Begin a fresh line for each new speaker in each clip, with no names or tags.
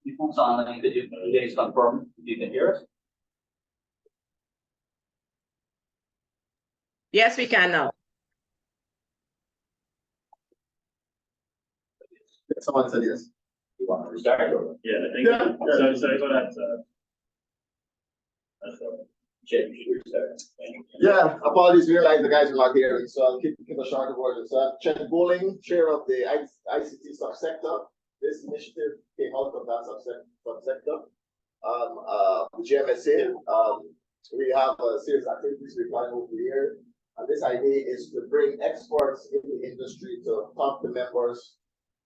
The folks online, could you please confirm if you can hear us?
Yes, we can now.
Someone said yes.
You want to restart or?
Yeah, I think.
Yeah.
So go ahead. That's
Check, you should restart.
Yeah, apologies, we realize the guys are not here, so I'll keep a shorter version. So I'm Chen Bowling, chair of the ICT Sub-Sector. This initiative came out of that sub-sector. GMSA, we have a series of activities we plan over the year. And this idea is to bring experts in the industry to talk to members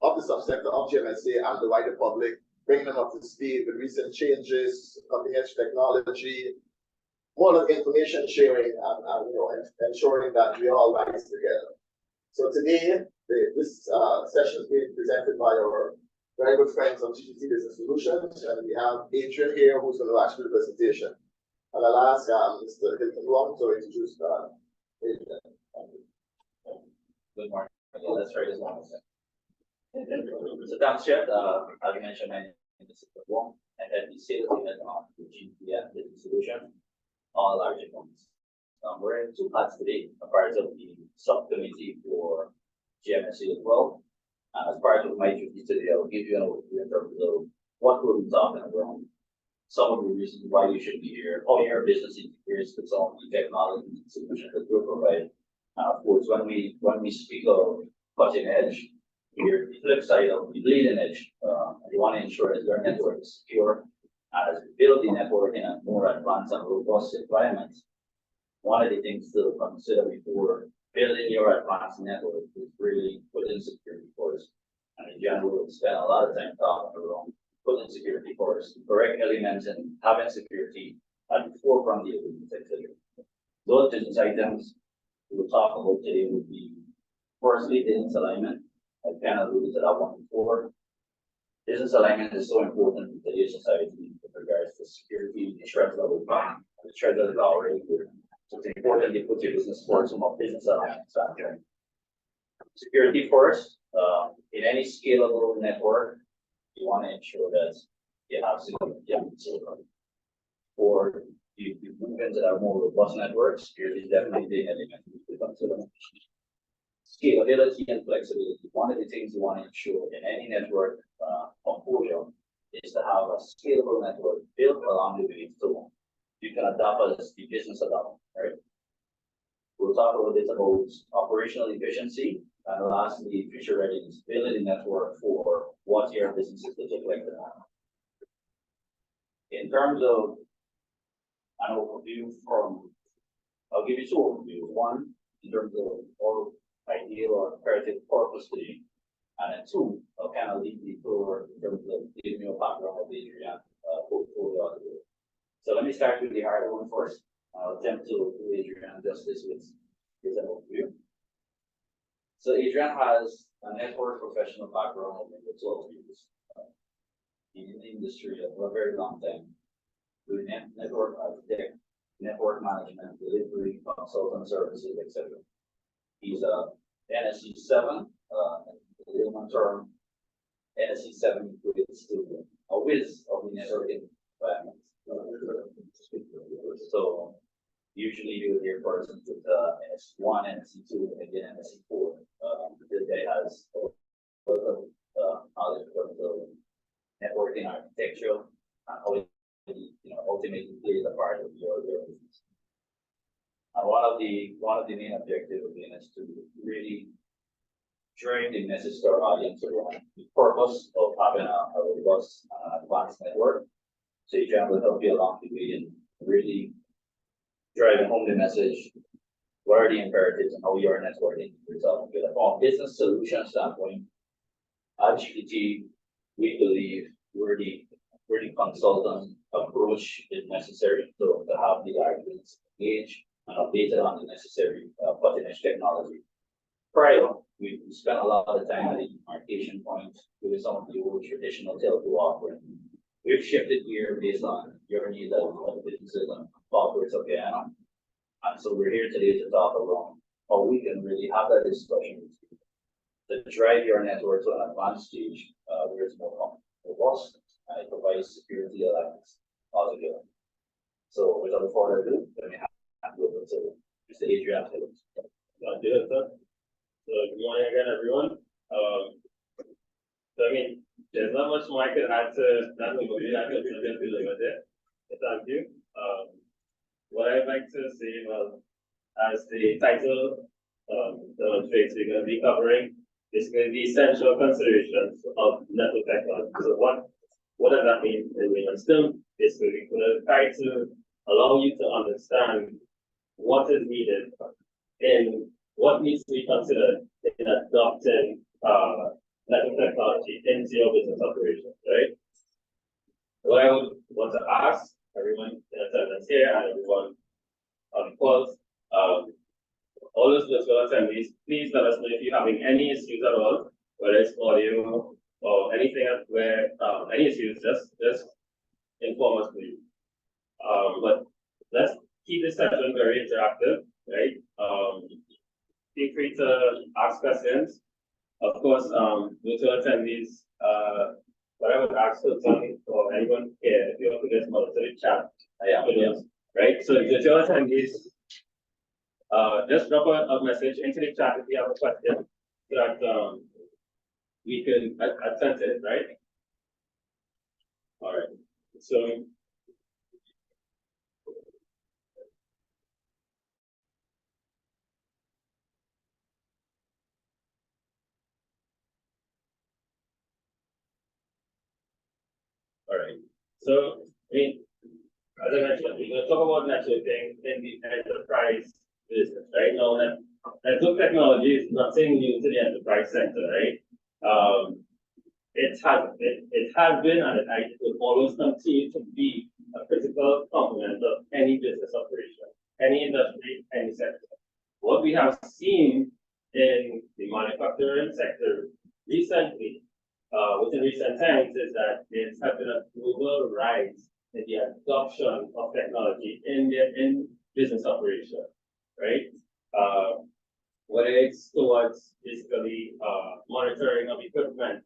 of the sub-sector of GMSA and the wider public, bringing them up to speed with recent changes, cutting-edge technology, more of information sharing, and ensuring that we all rise together. So today, this session is being presented by our very good friends of GTT Business Solutions, and we have Adrian here who's going to actually do the presentation. And I'll ask Mr. Hilton Long to introduce Adrian.
Good morning. Let's try this one. So thanks, Chef. As you mentioned, my name is Wong, and at the sales unit of the GTT Business Solutions, all large companies. We're in two parts today, a part of the subcommittee for GMSA as well. As part of my duty today, I'll give you an overview in terms of what we'll be talking about, some of the reasons why you should be here, how your business integrates with some of the technology solutions that we'll provide. Of course, when we speak of cutting edge, here the flip side of the bleeding edge, you want to ensure that your network is secure. As we build the network in a more advanced and robust environment, one of the things to consider before building your advanced network is really putting security first. And in general, we'll spend a lot of time talking around putting security first, correct elements, and having security at the forefront of the business activity. Those business items we will talk about today would be firstly business alignment. I kind of alluded to that one before. Business alignment is so important in today's society with regards to security, the threats that we find, the threats that are already here. So it's important to put your business first from a business alignment standpoint. Security first, in any scalable network, you want to ensure that you have security. For the movements that are more robust networks, security is definitely the element to consider. Scalability and flexibility. One of the things you want to ensure in any network portfolio is to have a scalable network built along the way so you can adapt as the business adapts, right? We'll talk a little bit about operational efficiency and lastly, future readiness, building a network for what your business is to look like now. In terms of an overview I'll give you two overviews. One, in terms of our ideal or imperative purpose today. And then two, I'll kind of lead the tour in terms of giving you a background of the Adrian portfolio. So let me start with the harder one first. I'll attempt to do Adrian justice with an overview. So Adrian has a network professional background of over 12 years in the industry for a very long time, doing network architect, network management, delivery, consultant services, etc. He's a NSC 7, the long term NSC 7 equates to a whiz of the networking environment. So usually you would hear persons with NSC 1, NSC 2, and again NSC 4. This guy has a lot of knowledge of networking architecture and how it ultimately plays a part of your business. And one of the main objectives again is to really drive the message to our audience around the purpose of having a robust advanced network. So Adrian will help you along the way in really driving home the message, what are the imperatives and how your networking results. From a business solution standpoint, at GTT, we believe we're the consultant approach is necessary to have the arguments engaged and updated on the necessary cutting-edge technology. Prior, we spent a lot of time at the demarcation point with some of the old traditional telco offering. We've shifted gear based on your needs as businesses and corporates of Guyana. And so we're here today to talk about how we can really have that discussion with you to drive your network to an advanced stage where it's more robust and it provides security elements altogether. So without further ado, let me hand over to Mr. Adrian Phillips.
Thank you, sir. So good morning again, everyone. So I mean, there's not much more I could add to that. I could just deliver it. Thank you. What I'd like to say, well, as the title demonstrates, we're going to be covering basically the essential considerations of network technology. So what does that mean in layman's terms? Basically, we're going to try to allow you to understand what is needed and what needs to be considered in adopting network technology into your business operations, right? What I would want to ask everyone in attendance here and everyone on the calls, all those virtual attendees, please let us know if you're having any issues at all, whether it's audio or anything where any issues, just inform us, please. But let's keep this session very interactive, right? Feel free to ask questions. Of course, virtual attendees, what I would ask Hilton or anyone here, if you want to just monitor the chat, right? So virtual attendees, just drop a message into the chat if you have a question so that we can attend to it, right? All right. So all right. So I mean, as I mentioned, we're going to talk about networking in the enterprise business, right? Now, network technology is nothing new to the enterprise sector, right? It has been and it will always continue to be a critical component of any business operation, any industry, any sector. What we have seen in the manufacturing sector recently, within recent times, is that there's been a global rise in the adoption of technology in business operation, right? Whether it's towards basically monitoring of equipment,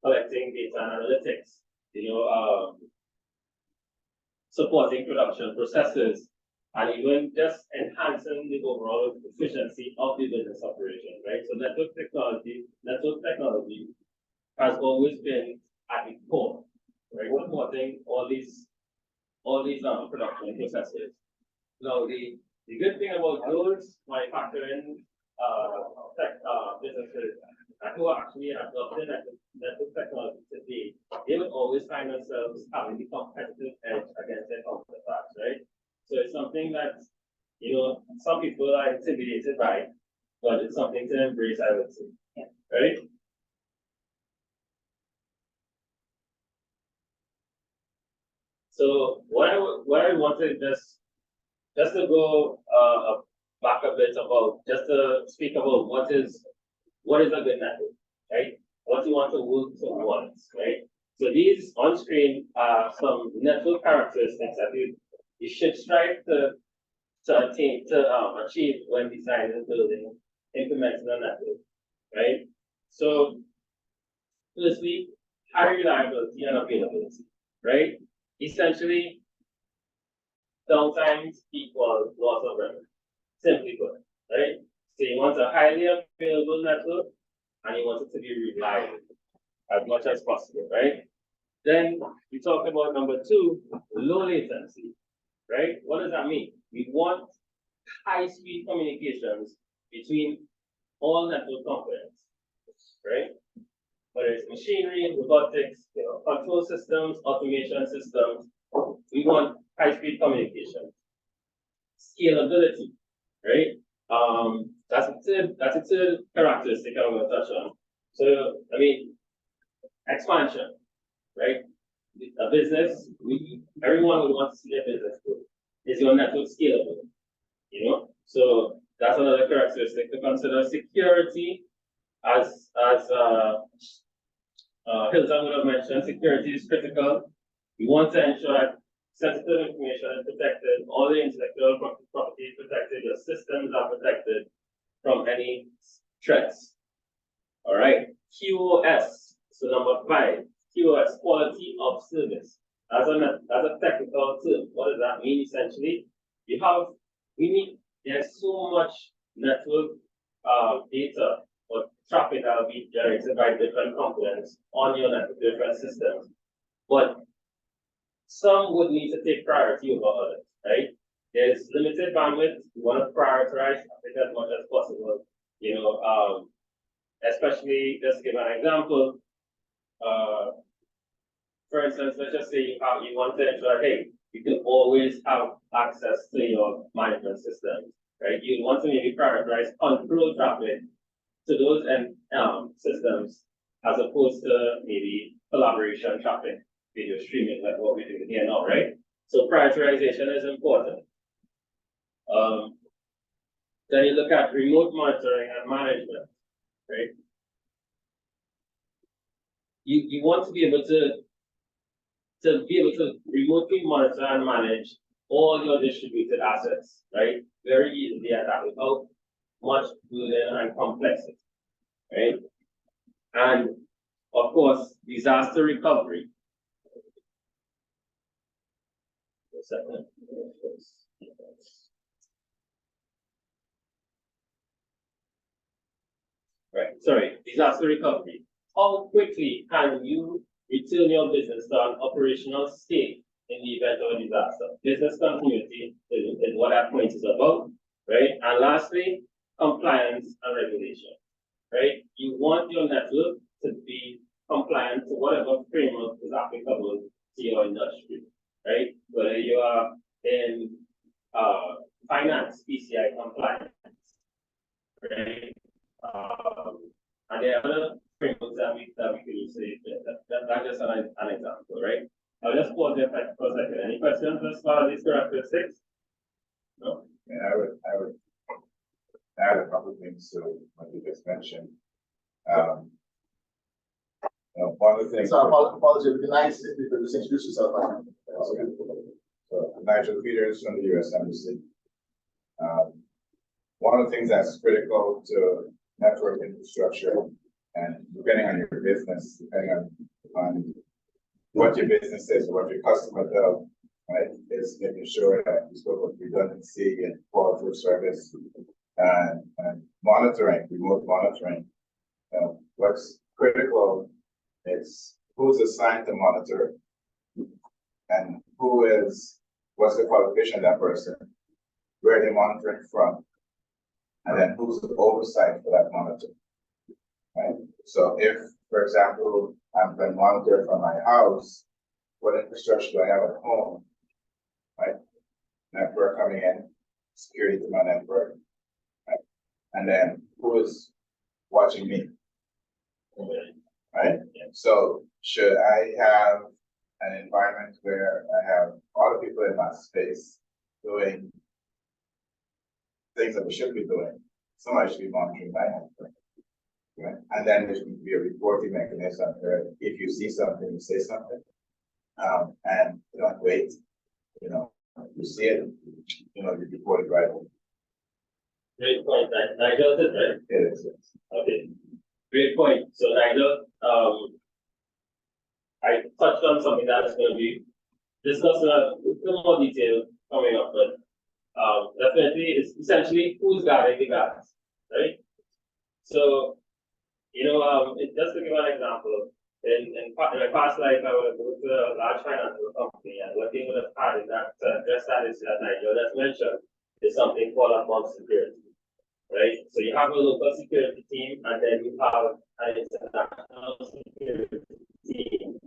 collecting data and analytics, supporting production processes, and even just enhancing the overall efficiency of the business operation, right? So network technology has always been at the core, right? Supporting all these production processes. Now the good thing about those manufacturing businesses who actually adopted network technology today, they will always find themselves having the competitive edge against their counterparts, right? So it's something that some people are intimidated by, but it's something to embrace, I would say, right? So what I wanted just to go back a bit about, just to speak about what is a good network, right? What you want to work towards, right? So these on screen are some network characteristics that you should strive to achieve when designing, building, implementing a network, right? So firstly, high reliability and availability, right? Essentially, downtime equals loss of revenue. Simply put, right? So you want a highly available network and you want it to be reliable as much as possible, right? Then we talk about number 2, low latency, right? What does that mean? We want high-speed communications between all network components, right? Whether it's machinery, robotics, control systems, automation systems, we want high-speed communication. Scalability, right? That's a third characteristic I'm going to touch on. So, I mean, expansion, right? A business, everyone would want to see their business grow. Is your network scalable? So that's another characteristic to consider. Security, as Hilton would have mentioned, security is critical. We want to ensure that sensitive information is protected, all the intellectual property is protected, your systems are protected from any threats. All right, QoS. So number 5, essentially, there's so much network data or traffic that will be generated by different components on your network, different systems. But some would need to take priority over others, right? There's limited bandwidth. You want to prioritize it as much as possible. Especially just to give an example. For instance, let's just say you want to ensure, hey, you can always have access to your management system, right? You want to maybe prioritize control traffic to those systems as opposed to maybe collaboration traffic, video streaming, like what we're doing here now, right? So prioritization is important. Then you look at remote monitoring and management, right? You want to be able to remotely monitor and manage all your distributed assets, right? Very easily at that without much burden and complexity, right? And of course, disaster recovery. Right, sorry, disaster recovery. How quickly can you return your business to an operational state in the event of a disaster? Business continuity is what that point is about, right? And lastly, compliance and regulation, right? You want your network to be compliant to whatever framework is applicable to your industry, right? Whether you are in finance, PCI compliance, right? And there are other frameworks that we can use. That's just an example, right? I'll just pause there for a second. Any questions as far as these characteristics? No?
Yeah, I would add a couple of things to what you just mentioned. One of the things.
So apologies, it'd be nice if you could just introduce yourself.
So Nigel Peters from the U.S. Embassy. One of the things that's critical to network infrastructure, and depending on your business, depending on what your business is or what your customer does, right, is making sure that you spoke of redundancy and quality of service and monitoring, remote monitoring. What's critical is who's assigned to monitor and what's the qualification of that person, where they're monitoring from, and then who's the oversight for that monitor, right? So if, for example, I'm going to monitor from my house, what infrastructure do I have at home, right? Network coming in, security to my network, right? And then who is watching me, right? So should I have an environment where I have other people in my space doing things that we should be doing? Somebody should be monitoring my network, right? And then there should be a reporting mechanism where if you see something, you say something, and you don't wait. You see it, you report it right away.
Great point, Nigel, is it right?
It is.
Okay, great point. So Nigel, I touched on something that is going to be discussed in a little more detail coming up, but definitely it's essentially who's guarding the guards, right? So, just to give an example, in my past life, I would have go to a large financial company, and what they would have had in that just that is that Nigel just mentioned is something called a bulk security, right? So you have a local security team, and then you have an international security team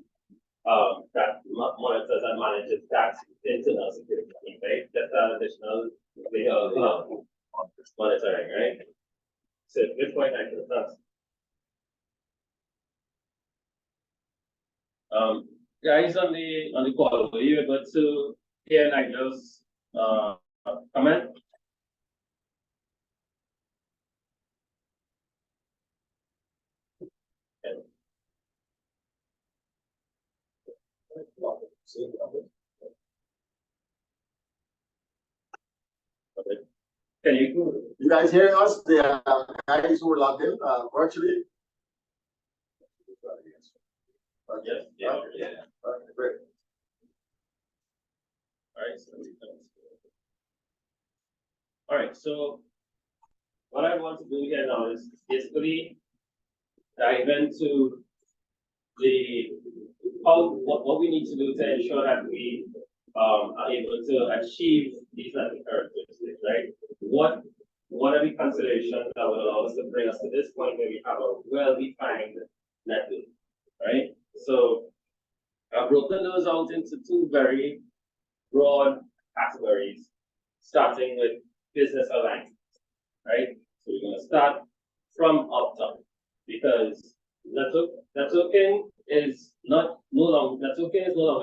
that monitors and manages that internal security team, right? That's an additional layer of monitoring, right? So good point, Nigel. Thanks. Guys on the call, were you able to hear Nigel's comment? Okay. Can
you guys hearing us? The guys who were logged in virtually?
Yes. Yeah.
Okay, great.
All right. So All right, so what I want to do here now is basically dive into what we need to do to ensure that we are able to achieve these network characteristics, right? What are the considerations that would allow us to bring us to this point where we have a well-defined network, right? So I've broken those out into two very broad categories, starting with business alignment, right? So we're going to start from up top because networking is no longer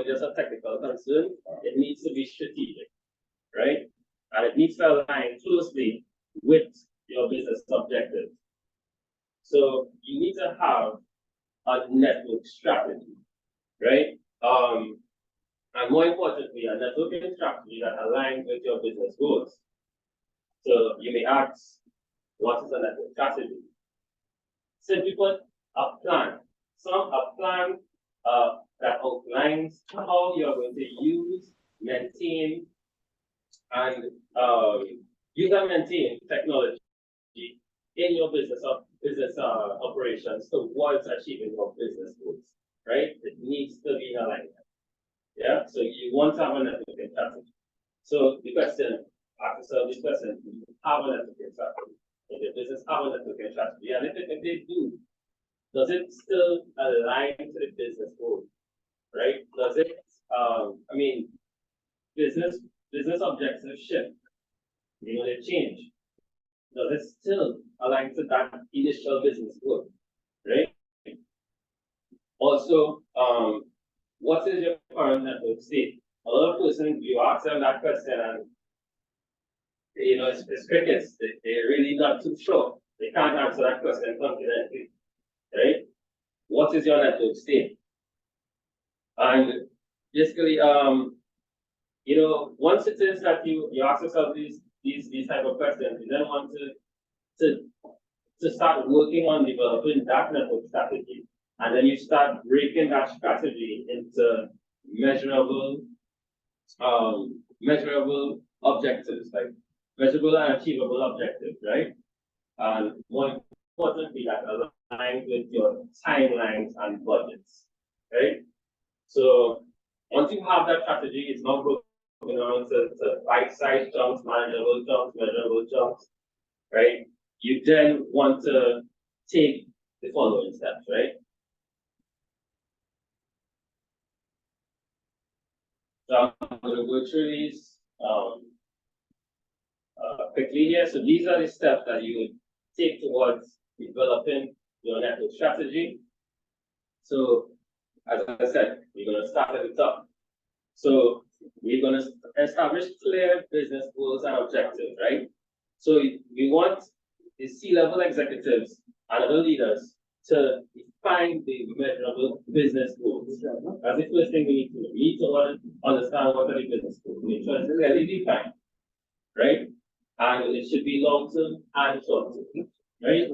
just a technical concern. It needs to be strategic, right? And it needs to align closely with your business objectives. So you need to have a network strategy, right? And more importantly, a networking strategy that aligns with your business goals. So you may ask, what is a network strategy? Simply put, a plan. A plan that outlines how you're going to use, maintain, and maintain technology in your business operations towards achieving your business goals, right? It needs to be in alignment. Yeah, so you want to have a networking strategy. So the question, after this question, do you have a networking strategy? If your business have a networking strategy, and if they do, does it still align to the business goal, right? Does it, business objectives shift, they change. Does it still align to that initial business goal, right? Also, what is your current network state? A lot of persons, you ask them that question and, it's crickets. They're really not too sure. They can't answer that question confidently, right? What is your network state? And basically, once it is that you ask yourself these type of questions, you then want to start working on developing that network strategy. And then you start breaking that strategy into measurable objectives, like measurable and achievable objectives, right? And more importantly, that align with your timelines and budgets, right? So once you have that strategy, it's not broken down to bite-sized chunks, manageable chunks, measurable chunks, right? You then want to take the following steps, right? So I'm going to go through these quickly here. So these are the steps that you would take towards developing your network strategy. So as I said, we're going to start at the top. So we're going to establish clear business goals and objectives, right? So we want the C-level executives and other leaders to define the measurable business goals. That's the first thing we need to do. We need to understand what are the business goals. Make sure it's clearly defined, right? And it should be long-term and short-term, right?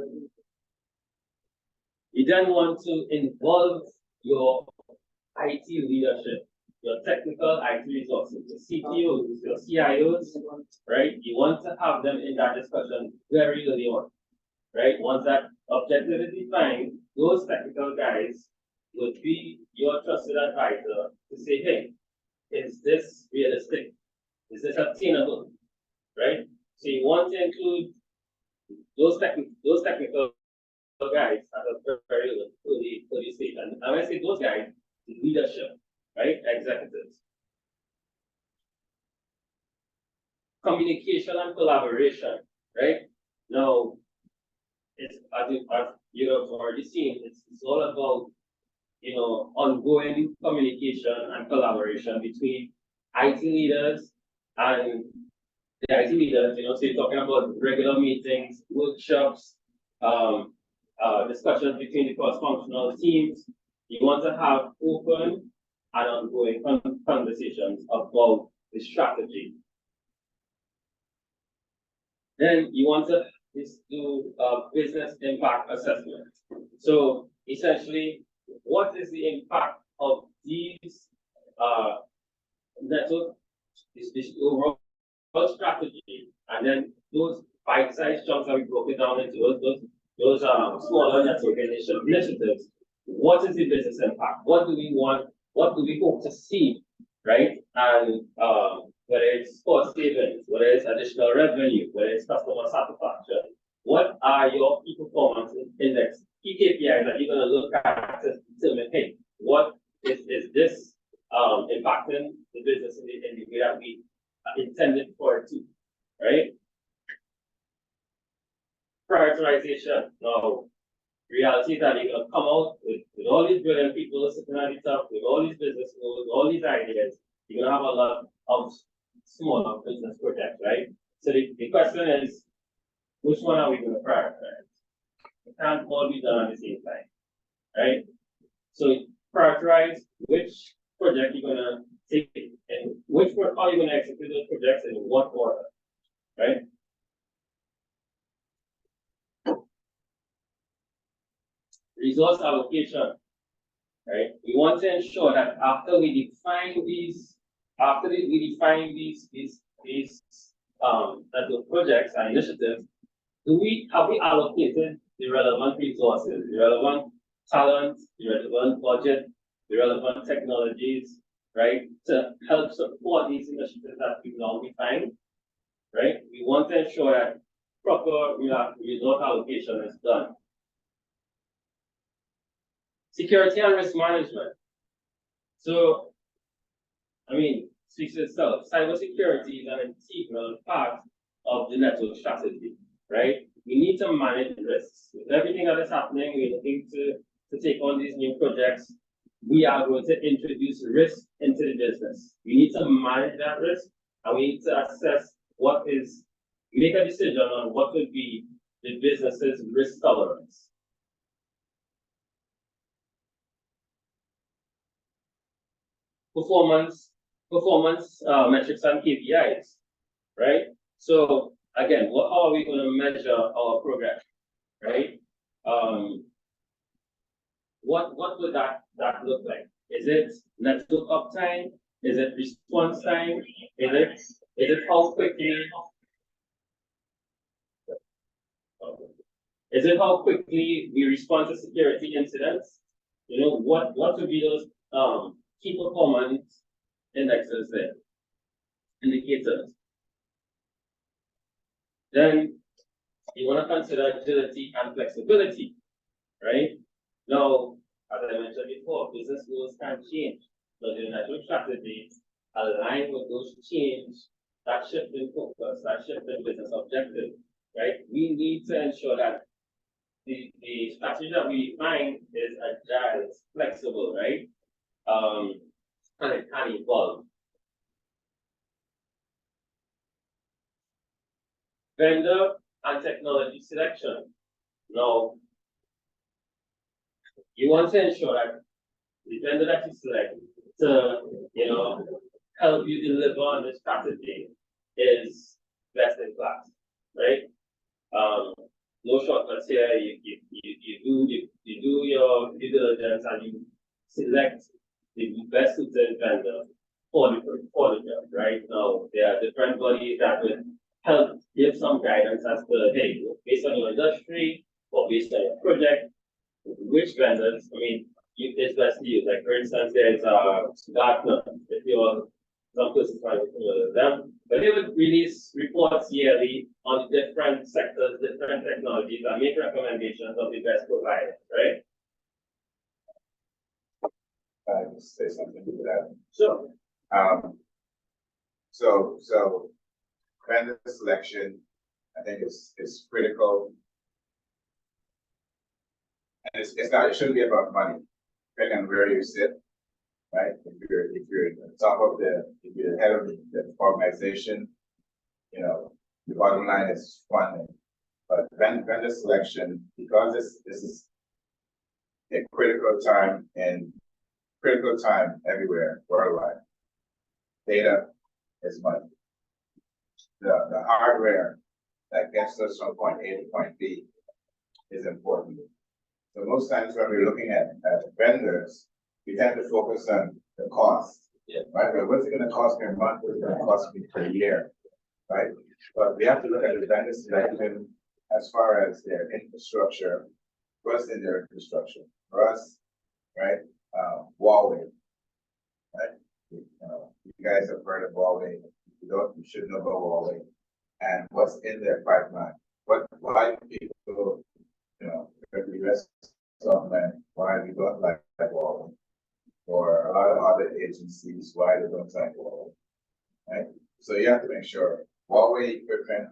You then want to involve your IT leadership, your technical IT resources, your CTOs, your CIOs, right? You want to have them in that discussion very early on, right? Once that objective is defined, those technical guys would be your trusted advisor to say, hey, is this realistic? Is this obtainable, right? So you want to include those technical guys at a very early stage. And when I say those guys, the leadership, right? Executives. Communication and collaboration, right? Now, it's as you have already seen, it's all about ongoing communication and collaboration between IT leaders and the IT leaders. So you're talking about regular meetings, workshops, discussions between the cross-functional teams. You want to have open and ongoing conversations about the strategy. Then you want to do a business impact assessment. So essentially, what is the impact of these network, this overall strategy, and then those bite-sized chunks that we broke it down into those smaller network initiatives. What is the business impact? What do we want? What do we hope to see, right? And whether it's cost savings, whether it's additional revenue, whether it's customer satisfaction, what are your key performance index, key KPIs that you're going to look at to determine, hey, what is this impacting the business in the way that we intended for it to, right? Prioritization. Now, reality is that you're going to come out with all these brilliant people sitting at the top, with all these business goals, all these ideas. You're going to have a lot of smaller business projects, right? So the question is, which one are we going to prioritize? It can't all be done at the same time, right? So prioritize which project you're going to take and how you're going to execute those projects and in what order, right? Resource allocation, right? We want to ensure that after we define these projects and initiatives, have we allocated the relevant resources, the relevant talent, the relevant budget, the relevant technologies, right, to help support these initiatives that we've now defined, right? We want to ensure that proper resource allocation is done. Security and risk management. So, I mean, speaks for itself. Cybersecurity is an integral part of the network strategy, right? We need to manage risks. With everything that is happening, we're looking to take on these new projects. We are going to introduce risk into the business. We need to manage that risk, and we need to assess make a decision on what would be the business's risk tolerance. Performance metrics and KPIs, right? So again, how are we going to measure our progress, right? What would that look like? Is it network uptime? Is it response time? Is it how quickly? Is it how quickly we respond to security incidents? You know, what would be those key performance indexes there, indicators? Then you want to consider agility and flexibility, right? Now, as I mentioned before, business goals can change. So the network strategy align with those change, that shift in focus, that shift in business objective, right? We need to ensure that the strategy that we define is agile, it's flexible, right? And it can evolve. Vendor and technology selection. Now, you want to ensure that the vendor that you select to, help you deliver on the strategy is best in class, right? No shortcuts here. You do your due diligence and you select the best suited vendor for the job, right? Now, there are different bodies that will help give some guidance as to, hey, based on your industry or based on your project, which vendors, it's best to use. Like, for instance, there's Gartner, if you're some places trying to familiar with them, but they would release reports yearly on different sectors, different technologies, and make recommendations of the best providers, right?
I just say something to that.
Sure.
So vendor selection, I think is critical. And it shouldn't be about money, depending on where you sit, right? If you're at the top of if you're the head of the organization, the bottom line is funding. But vendor selection, because this is a critical time everywhere, worldwide. Data is money. The hardware that gets us from point A to point B is important. So most times when we're looking at vendors, we tend to focus on the cost, right? But what's it going to cost me a month? What's it going to cost me per year? right? But we have to look at the vendors even as far as their infrastructure, what's in their infrastructure. For us, right, Huawei, right? You guys have heard of Huawei. If you don't, you should know about Huawei and what's in their pipeline. Why people, the US government, why we don't like Huawei, or a lot of other agencies, why they don't like Huawei, right? So you have to make sure Huawei equipment,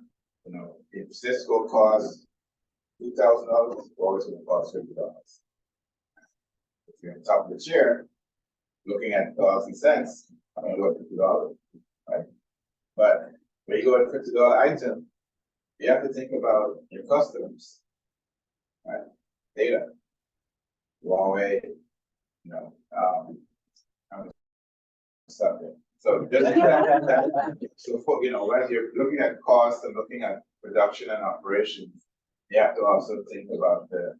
if Cisco costs $2,000, Huawei's going to cost $50. If you're on top of the chair, looking at dollars and cents, I'm going to go $50, right? But when you go to $50 item, you have to think about your customers, right? Data, Huawei, something. So just when you're looking at cost and looking at production and operations, you have to also think about the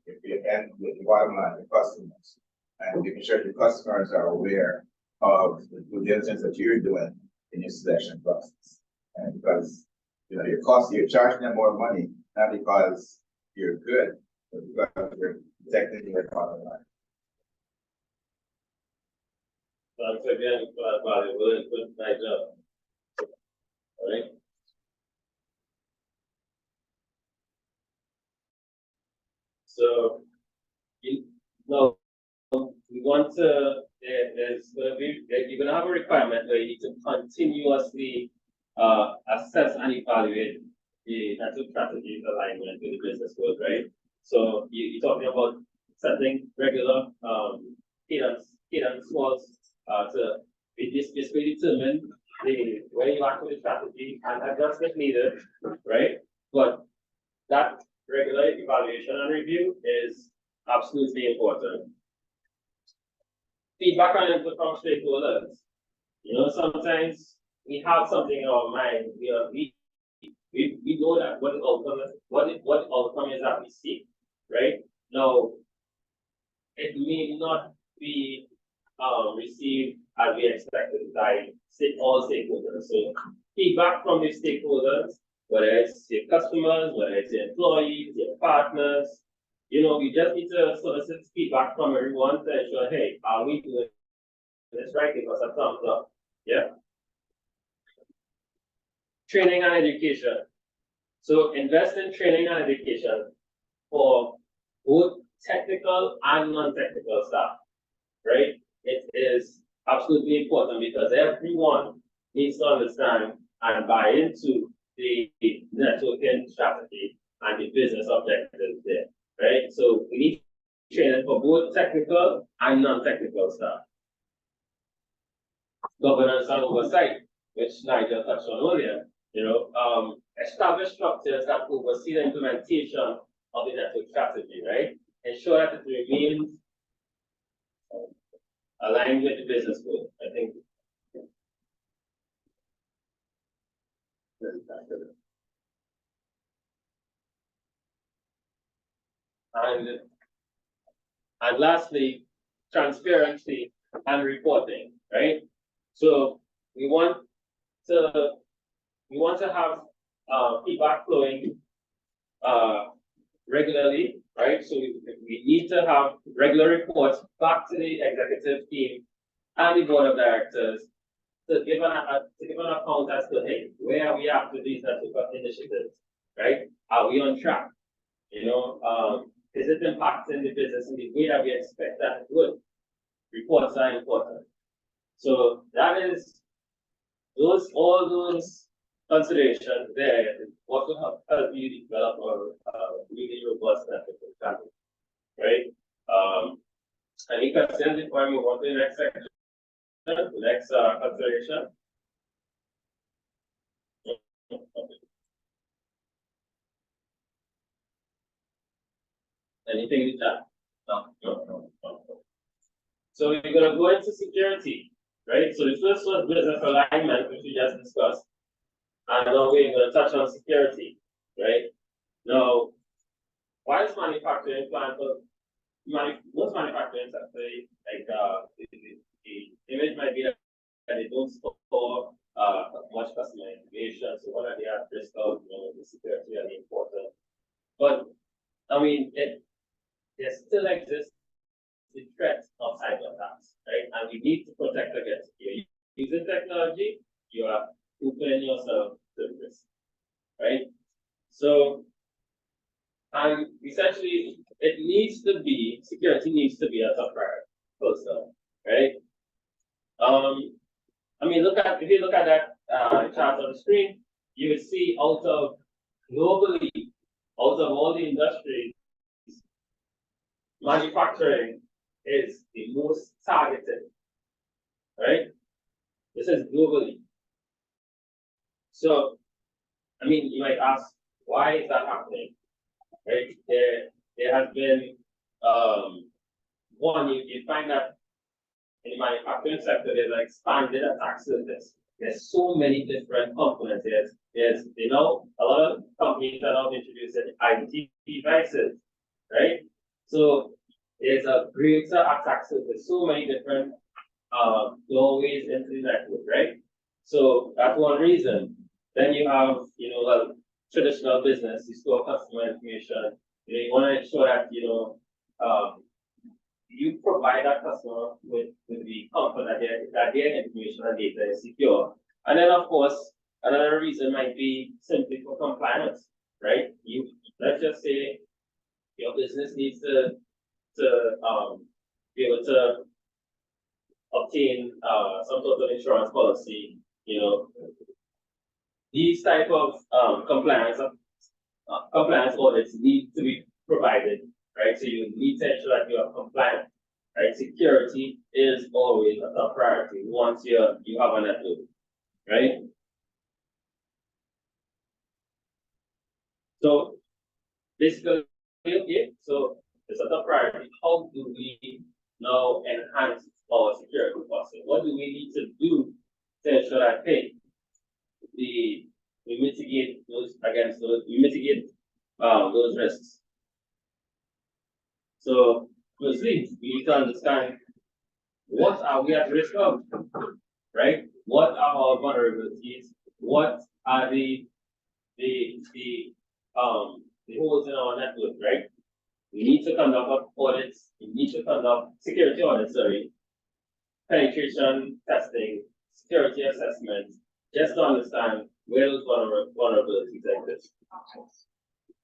bottom line, the customers, and making sure the customers are aware of the due diligence that you're doing in your selection process. And because you're charging them more money, not because you're good, but because you're protecting your bottom line.
Thanks again for that valuable input. Nice job. All right. So, we want to, there's going to be, you're going to have a requirement where you need to continuously assess and evaluate the network strategies alignment with the business goals, right? So, you're talking about setting regular cadence goals to basically determine where you are with the strategy and adjustment needed, right? But that regular evaluation and review is absolutely important. Feedback and input from stakeholders. Sometimes we have something in our mind. We know that what the outcome is that we seek, right? Now, it may not be received as we expected by all stakeholders. So feedback from the stakeholders, whether it's your customers, whether it's your employees, your partners, you just need to solicit feedback from everyone to ensure, hey, are we doing this right? Give us a thumbs up. Yeah. Training and education. So invest in training and education for both technical and non-technical staff, right? It is absolutely important because everyone needs to understand and buy into the networking strategy and the business objectives there, right? So we need training for both technical and non-technical staff. Governance and oversight, which Nigel touched on earlier, establish structures that oversee the implementation of the network strategy, right? Ensure that it remains aligned with the business goal. I think. And lastly, transparency and reporting, right? So we want to have feedback flowing regularly, right? So we need to have regular reports back to the executive team and the board of directors to give an account as to, hey, where are we at with these network initiatives, right? Are we on track? Is it impacting the business in the way that we expect that it would? Reports are important. So that is all those considerations there is what will help you develop a really robust network strategy, right? Any questions before I move on to the next section? The next consideration. Anything in the chat? No. So we're going to go into security, right? So the first was business alignment, which we just discussed. And now we're going to touch on security, right? Now, why is manufacturing plant most manufacturing actually like the image might be that they don't store much customer information, so what are the at risk of, the security and the important. But, I mean, there still exists the threat of cyber attacks, right? And we need to protect against it. You're using technology, you are opening yourself to risk, right? So, and essentially, security needs to be a top priority, first off, right? I mean, if you look at that chart on the screen, you would see globally, out of all the industries, manufacturing is the most targeted, right? This is globally. So, I mean, you might ask, why is that happening? Right? There has been one, you find that in the manufacturing sector, there's an expanded attack surface. There's so many different components. There's a lot of companies are now introducing IoT devices, right? So there's a greater attack surface, so many different doorways into the network, right? So that's one reason. Then you have, traditional business, you store customer information. You want to ensure that, you provide that customer with the comfort that their information and data is secure. And then, of course, another reason might be simply for compliance, right? Let's just say your business needs to be able to obtain some sort of insurance policy, these type of compliance audits need to be provided, right? So you need to ensure that you are compliant, right? Security is always a top priority once you have a network, right? So basically, okay, so it's a top priority. How do we now enhance our security posture? What do we need to do to ensure that, hey, we mitigate those risks? So firstly, we need to understand what are we at risk of, right? What are our vulnerabilities? What are the holes in our network, right? We need to conduct audits. We need to conduct security audits, penetration testing, security assessments, just to understand where those vulnerabilities exist,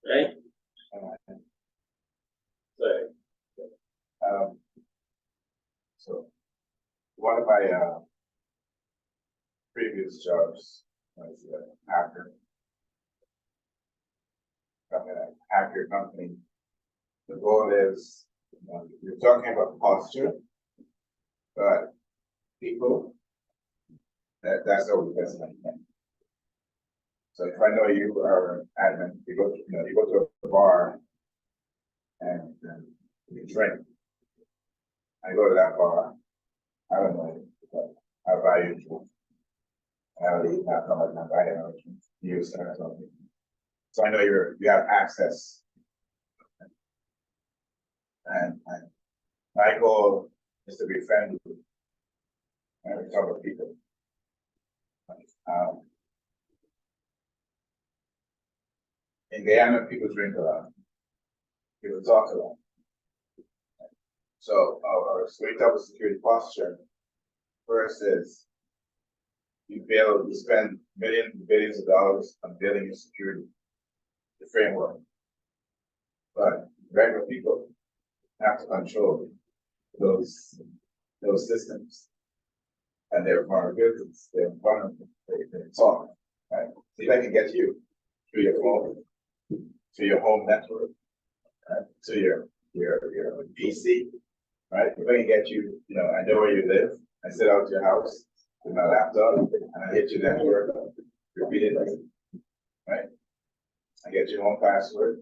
right? Sorry.
So one of my previous jobs was an hacker. I'm in a hacker company. The goal is, you're talking about posture, but people, that's always the best thing. So if I know you are an admin, you go to a bar and you drink. I go to that bar, I don't know you, but I buy you drink. I don't eat that, I'm not buying you or something. So I know you have access. And my goal is to be friendly and we talk about people. In Guyana, people drink a lot. People talk a lot. So our straight up security posture first is you spend millions and billions of dollars on building your security, the framework. But regular people have to control those systems and their vulnerabilities, they're vulnerable, they talk, right? See if I can get you through your phone, to your home network, right? To your PC, right? If I can get you, I know where you live, I sit out your house with my laptop and I hit your network repeatedly, right? I get your home password,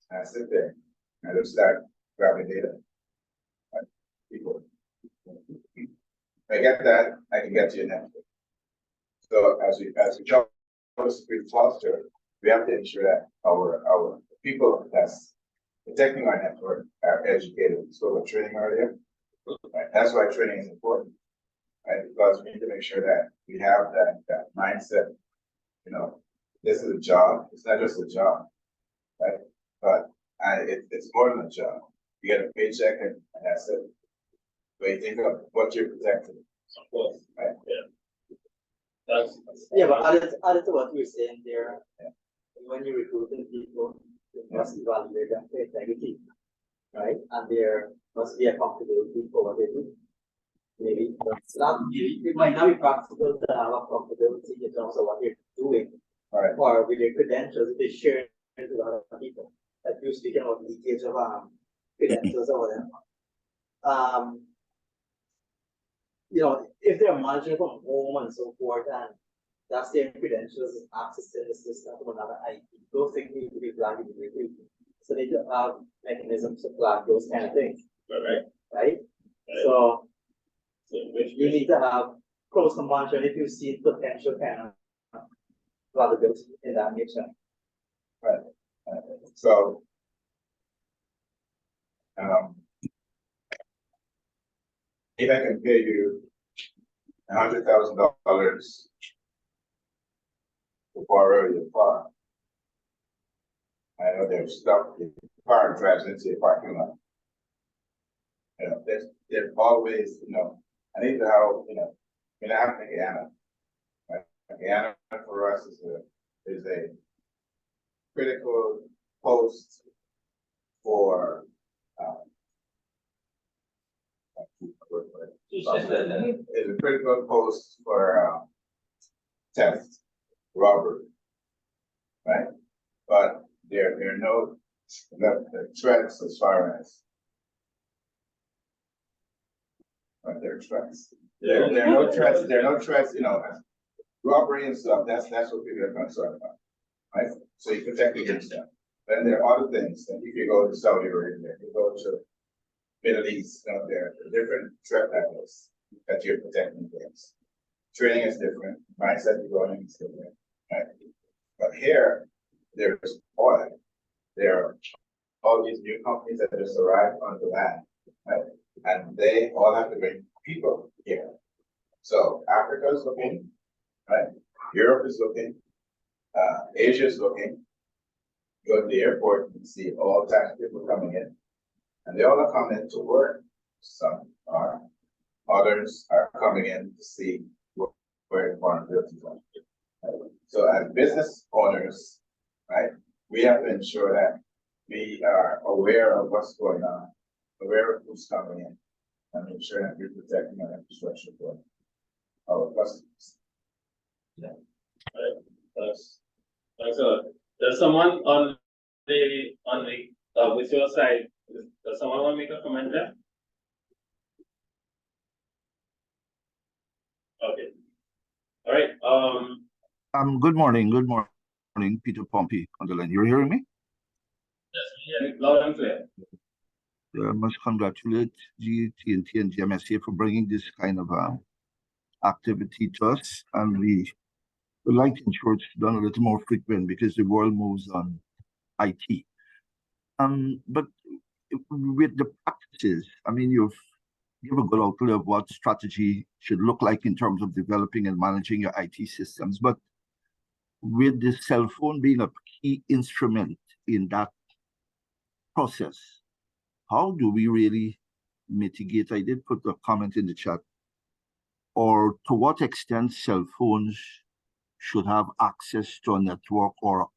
and I sit there and I just start grabbing data. Right? People. If I get that, I can get to your network. So as we jump on the security posture, we have to ensure that our people that's protecting our network are educated. So we're training earlier. Right? That's why training is important. right? Because we need to make sure that we have that mindset, you know, this is a job, it's not just a job, right? But it's more than a job. You get a paycheck and that's it. But you think of what you're protecting.
Of course.
Right.
Yeah, but added to what you were saying there, when you're recruiting people, you must evaluate them for integrity, right? And there must be accountability for what they do. Maybe it might not be practical to have accountability in terms of what you're doing,
Right.
or with your credentials, if they share it with other people. Like you're speaking about leakage of credentials or whatever. You know, if they're managing from home and so forth, and that's their credentials and accessing the system from another IT, those things need to be flagged immediately. So they do have mechanisms to flag those kind of things. Right? So you need to have close monitoring if you see potential kind of vulnerability in that nature.
Right. So, if I can pay you $100,000 to borrow your car, I know there's stuff, the car drives into your parking lot. You know, there's always, you know, I need to have, you know, I mean, I'm in Guyana. Right? Guyana for us is a critical post for is a critical post for theft, robbery, right? But there are no threats as far as there are threats. There are no threats. There are no threats. You know, robbery and stuff. That's what people are concerned about, right? So you protect against that. Then there are other things. And if you go to Saudi Arabia, you go to Middle East, you know, there are different threat levels that you're protecting against. Training is different, mindset you're going is different, right? But here, there's oil. There are all these new companies that just arrived on the land, right? And they all have to bring people here. So Africa is looking, right? Europe is looking, Asia is looking. Go to the airport and see all types of people coming in. And they all are coming to work. Some are. Others are coming in to see where the vulnerabilities are. Right? So as business owners, right, we have to ensure that we are aware of what's going on, aware of who's coming in, and ensure that we're protecting our infrastructure for our customers.
Yeah. Right. Thanks a lot. There's someone on the with your side. Does someone want to make a comment there? Okay. All right.
Good morning. Good morning, Peter Pompey on the line. You're hearing me?
Yes, we hear you loud and clear.
I must congratulate GTT and GMSA for bringing this kind of activity to us, and we would like to ensure it's done a little more frequent because the world moves on IT. But with the practices, I mean, you've given a good outline of what strategy should look like in terms of developing and managing your IT systems. But with the cell phone being a key instrument in that process, how do we really mitigate? I did put a comment in the chat. Or to what extent cell phones should have access to a network or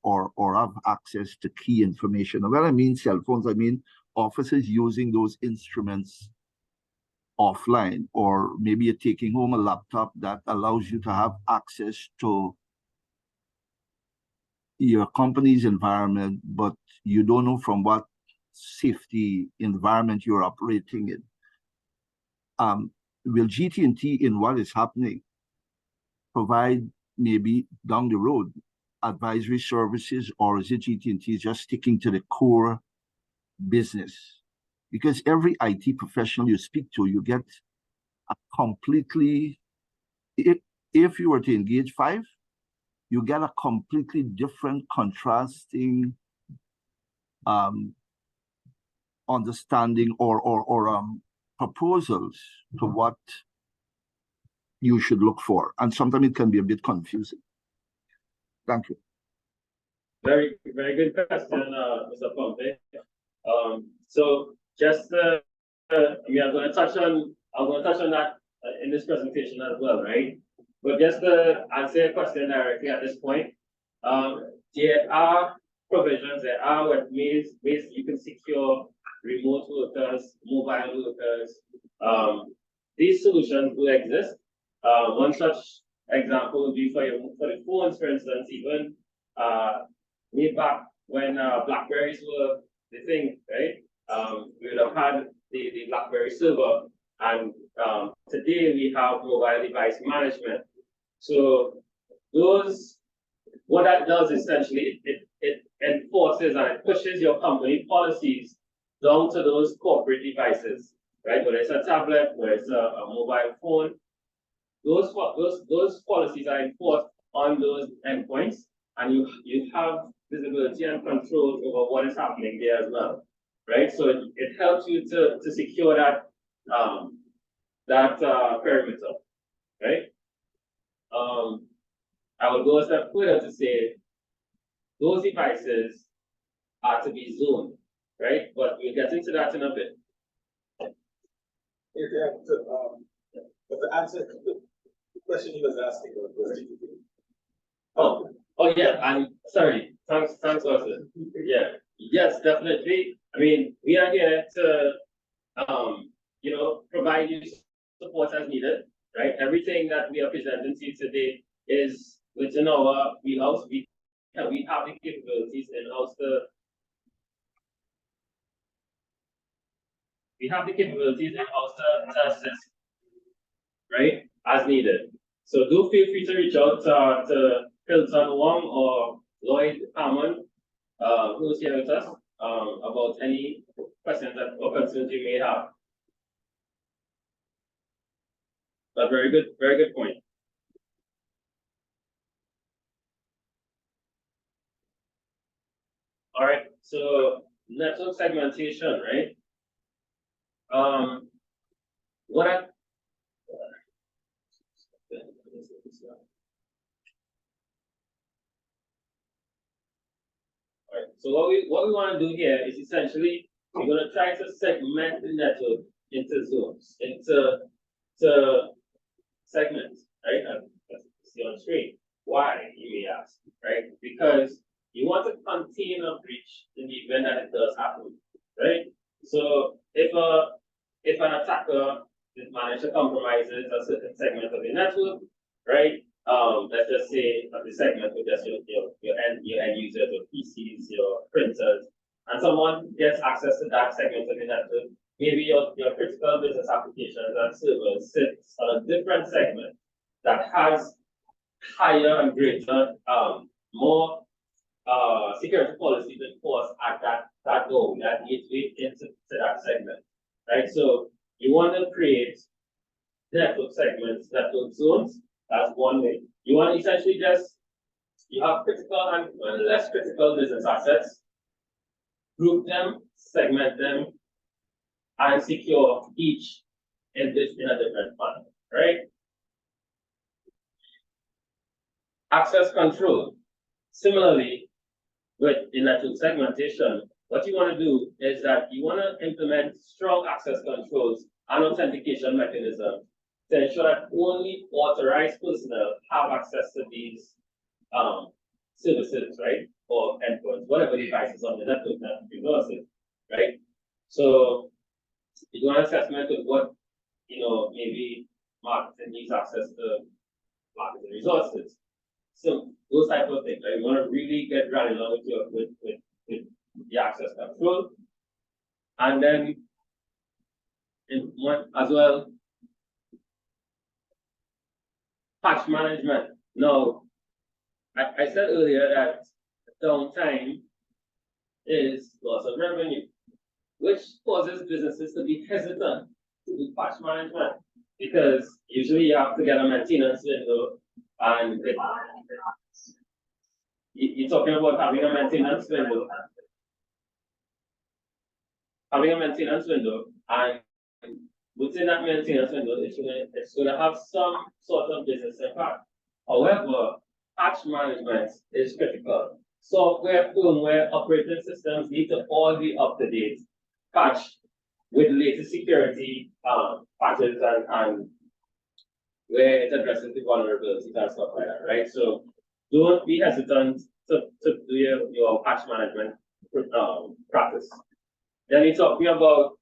have access to key information. When I mean cell phones, I mean officers using those instruments offline, or maybe you're taking home a laptop that allows you to have access to your company's environment, but you don't know from what safety environment you're operating in. Will GT&T, in what is happening, provide maybe down the road advisory services, or is it GT&T just sticking to the core business? Because every IT professional you speak to, you get a completely, if you were to engage 5, you get a completely different contrasting understanding or proposals to what you should look for. And sometimes it can be a bit confusing. Thank you.
Very, very good question, Mr. Pompey. So just, I mean, I'm going to touch on that in this presentation as well, right? But just to answer your question directly at this point, there are provisions, there are ways you can secure remote workers, mobile workers. These solutions do exist. One such example would be for the phones, for instance, even way back when Blackberries were the thing, right? We would have had the BlackBerry server, and today we have mobile device management. So what that does essentially, it enforces and it pushes your company policies down to those corporate devices, right? Whether it's a tablet, whether it's a mobile phone, those policies are enforced on those endpoints, and you have visibility and control over what is happening there as well, right? So it helps you to secure that perimeter, right? I will go a step further to say those devices are to be zoned, right? But we'll get into that in a bit.
But to answer the question he was asking was
Oh yeah, I'm sorry. Thanks, Austin. Yeah, yes, definitely. I mean, we are here to, provide you support as needed, right? Everything that we are presenting to you today is within our wheelhouse. We have the capabilities in-house to assist, right, as needed. So do feel free to reach out to Hilton Wong or Lloyd Hammond, who's here with us, about any questions or concerns you may have. But very good point. All right, so network segmentation, right? So what we want to do here is essentially we're going to try to segment the network into zones, into segments, right? As you see on the screen. Why, you may ask, right? Because you want to contain a breach in the event that it does happen, right? So if an attacker manages to compromise a certain segment of the network, right? Let's just say the segment with just your end users, your PCs, your printers, and someone gets access to that segment of the network. Maybe your critical business applications and servers sits on a different segment that has higher and greater, more security policies enforced at that door, that gateway into that segment, right? So you want to create network segments, network zones. That's one way. You want to essentially you have critical and less critical business assets, group them, segment them, and secure each in a different manner, right? Access control. Similarly, with the network segmentation, what you want to do is that you want to implement strong access controls and authentication mechanisms to ensure that only authorized personnel have access to these services, right? Or endpoints, whatever devices on the network that resources, right? So you do an assessment of what, maybe marketing needs access to marketing resources. So those type of things, right? You want to really get granular with the access control. And then in one as well, patch management. Now, I said earlier that downtime is loss of revenue, which causes businesses to be hesitant to do patch management because usually you have to get a maintenance window, and you're talking about having a maintenance window. And within that maintenance window, it's gonna have some sort of business impact. However, patch management is critical. Software, firmware, operating systems need to all be up to date, patched with latest security patches and where it addresses the vulnerabilities and stuff like that, right? So don't be hesitant to do your patch management practice. Then we're talking about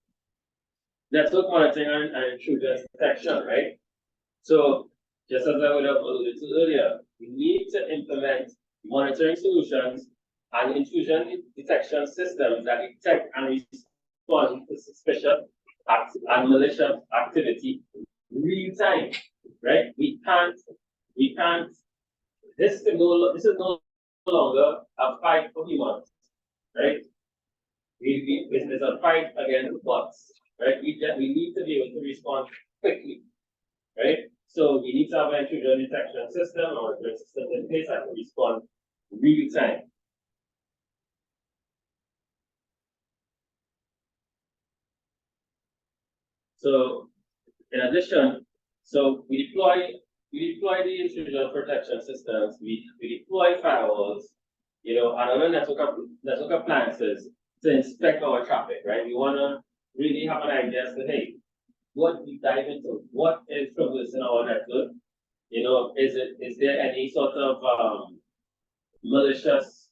network monitoring and intrusion detection, right? So just as I would have alluded to earlier, we need to implement monitoring solutions and intrusion detection systems that detect and respond to suspicious and malicious activity real time, right? We can't, this is no longer a fight for humans, right? It's a fight against bots, right? We need to be able to respond quickly, right? So we need to have an intrusion detection system or a system in place that can respond real time. So in addition, so we deploy the intrusion protection systems, we deploy firewalls, you know, and other network appliances to inspect our traffic, right? We wanna really have an idea as to, hey, what we dive into, what is traversing our network? You know, is there any sort of malicious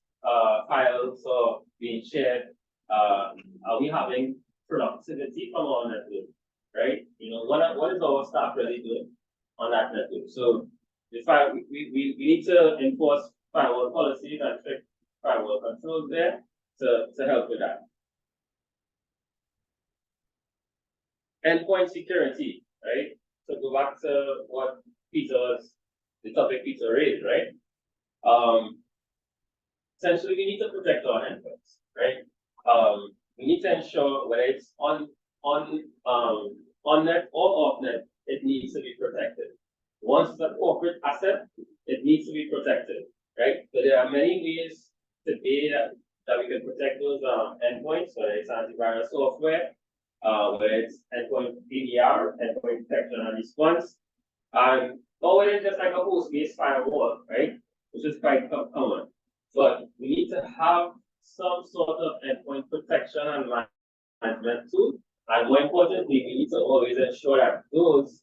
files or being shared? Are we having productivity from our network, right? You know, what is our staff really doing on that network? So we need to enforce firewall policies and strict firewall controls there to help with that. Endpoint security, right? So go back to what the topic Peter raised, right? Essentially, we need to protect our endpoints, right? We need to ensure whether it's on net or off net, it needs to be protected. Once it's a corporate asset, it needs to be protected, right? So there are many ways today that we can protect those endpoints, whether it's antivirus software, whether it's endpoint PDR, endpoint detection and response, or whether it's just like a host-based firewall, right? Which is quite common. But we need to have some sort of endpoint protection and management tool. And more importantly, we need to always ensure that those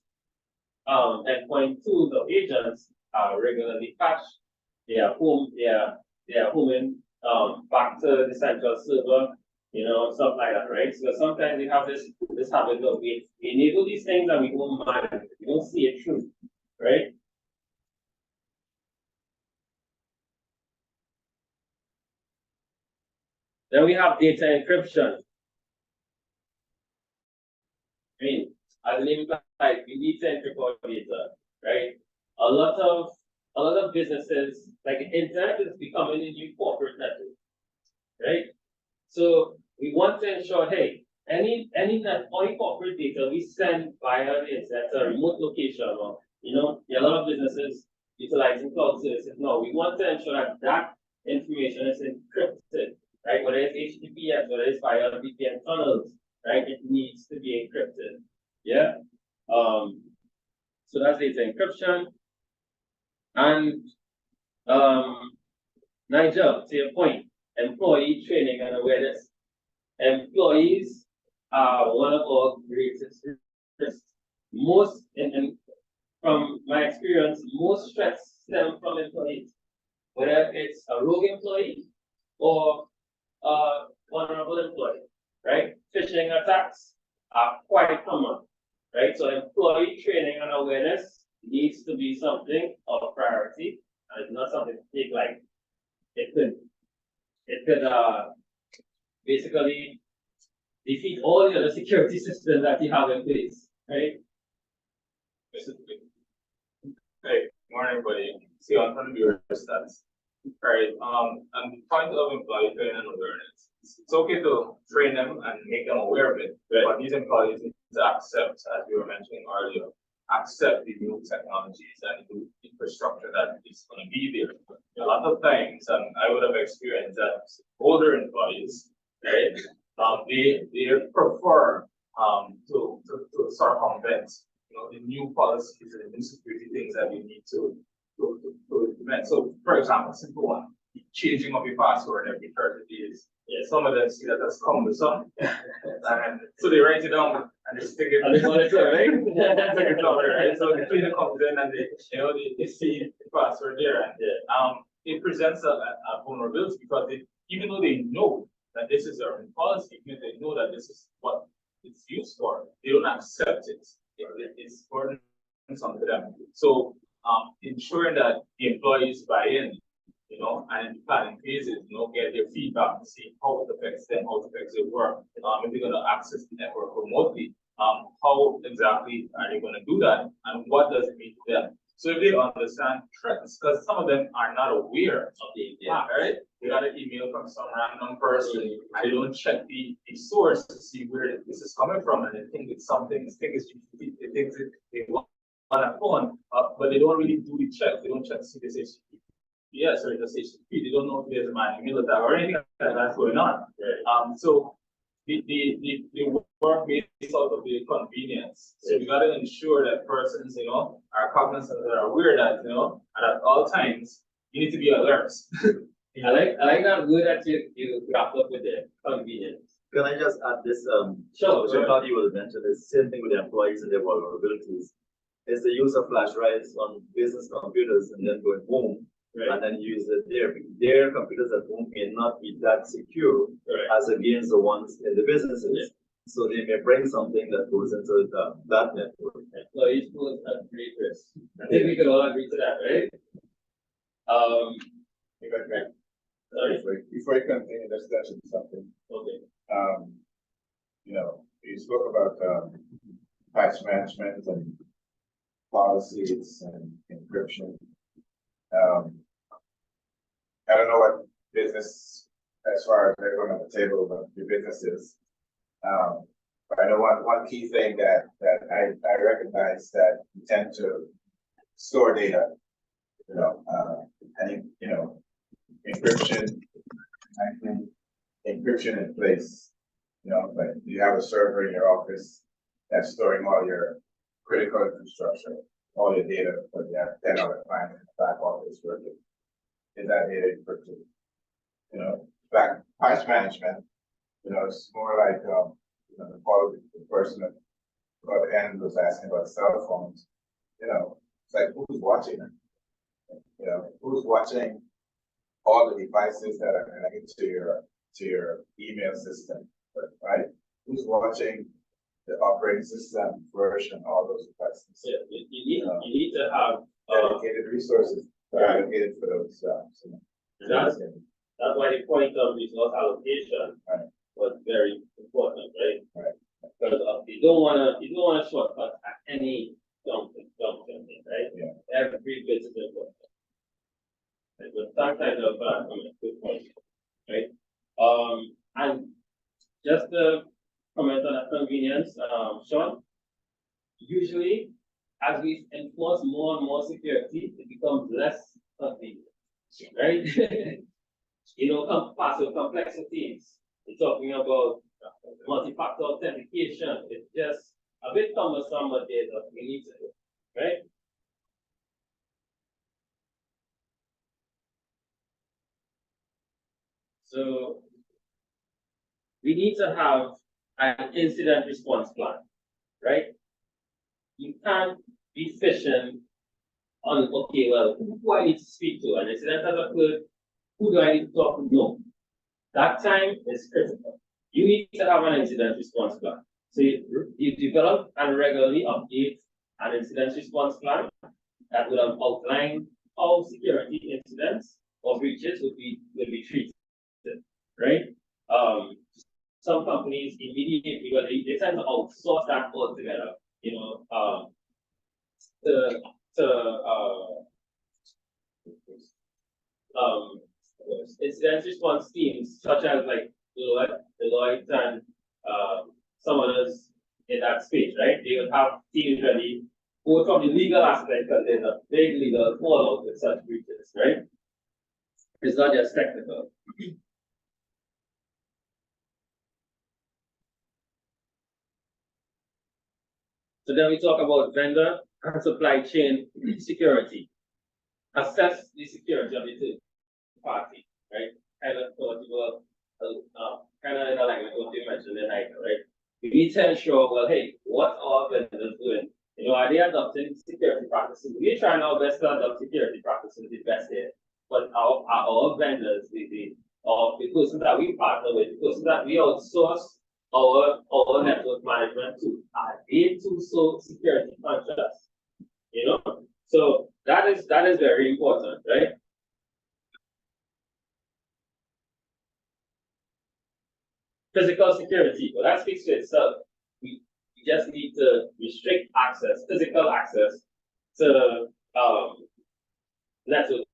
endpoint tools or agents are regularly patched. They are homing back to the central server, you know, stuff like that, right? So sometimes we have this habit of we enable these things and we don't manage, we don't see it through, right? Then we have data encryption. I mean, as the name implies, we need to encrypt our data, right? A lot of businesses, like the internet, is becoming a new corporate network, right? So we want to ensure, hey, any corporate data we send via the internet to a remote location, or you know, a lot of businesses utilizing cloud services. No, we want to ensure that that information is encrypted, right? Whether it's HTTPS, whether it's via VPN tunnels, right? It needs to be encrypted. Yeah. So that's data encryption. And Nigel, to your point, employee training and awareness. Employees are one of our greatest risks. Most, and from my experience, most threats stem from employees, whether it's a rogue employee or a vulnerable employee, right? Phishing attacks are quite common, right? So employee training and awareness needs to be something of priority, and it's not something to take like it could basically defeat all the other security systems that you have in place, right?
Hey, morning, everybody. See, I'm trying to do stats. Right. And the point of employee training and awareness. It's okay to train them and make them aware of it, right? But these employees need to accept, as we were mentioning earlier, accept the new technologies and the new infrastructure that is going to be there. A lot of times, and I would have experienced that older employees, right? They prefer to sort of convert, the new policies and the new security things that we need to implement. So, for example, simple one, changing of your password every 30 days. Yeah, some of them see that as cumbersome, and so they write it down and they stick it.
And they monitor, right?
Stick it down, right? So the cleaner comes in and they see the password there, and it presents a vulnerability because even though they know that this is our policy, even they know that this is what it's used for, they don't accept it. It's burdensome to them. So ensuring that the employees buy in, and in planning phases, get their feedback to see how it affects them, how it affects their work. If they're going to access the network remotely, how exactly are they going to do that, and what does it mean to them? So if they understand threats, because some of them are not aware of the attack, right? They got an email from some random person, and they don't check the source to see where this is coming from, and they think it's something, they think they want on a phone, but they don't really do the check. They don't check to see this is yes, or just HTTP. They don't know if there's a manual attack or anything like that's going on. Right. So the work based out of the convenience. So we got to ensure that persons, are cognizant, that are aware that, and at all times you need to be alert.
I like that word that you wrapped up with the convenience.
Can I just add this?
Sure.
Which I thought you would mention the same thing with the employees and their vulnerabilities. It's the use of flash drives on business computers and then going home. Right. And then use it there. Their computers at home may not be that secure as against the ones in the businesses. Yeah. So they may bring something that goes into that network.
Employees pose at great risk. I think we could all agree to that, right?
Before you continue, let's touch on something.
Okay.
You spoke about patch management and policies and encryption. I don't know what business, as far as everyone on the table, but your business is. But I know one key thing that I recognize that you tend to store data. I think encryption. I think encryption in place. But you have a server in your office that's storing all your critical infrastructure, all your data, but you have 10 other clients in the back office working. Is that data encrypted? Patch management, it's more like, the person at the end was asking about cell phones. It's like, who's watching them? Who's watching all the devices that are connected to your email system, right? Who's watching the operating system version, all those devices?
Yeah, you need to have
dedicated resources allocated for those.
That's why the point of resource allocation was very important, right? Because you don't wanna shortcut at any junction, right?
Yeah.
Every bit is important. Right? But sometimes good point, right? And just to comment on that convenience, Sean, usually as we enforce more and more security, it becomes less convenient, right? Passive complexities. We're talking about multi-factor authentication. It's just a bit cumbersome, but we need to do, right? So we need to have an incident response plan, right? You can't be fishing on, okay, well, who do I need to speak to? An incident has occurred, who do I need to talk to? No. That time is critical. You need to have an incident response plan. So you develop and regularly update an incident response plan that will outline how security incidents or breaches will be treated, right? Some companies immediately, well, they tend to outsource that altogether, incident response teams such as like Deloitte and some others in that space, right? They will have teams ready, both from the legal aspect, because there's a big legal fallout with such breaches, right? It's not just technical. So then we talk about vendor and supply chain security. Assess the security of the third party, right? Kind of possible, kind of in alignment with what you mentioned in item, right? We need to ensure, well, hey, what are vendors doing? You know, are they adopting security practices? We're trying our best to adopt security practices the best here. But our vendors, the person that we partner with, the person that we outsource our network management to, are they too so security conscious? You know? So that is very important, right? Physical security, well, that speaks to itself. We just need to restrict access, physical access to network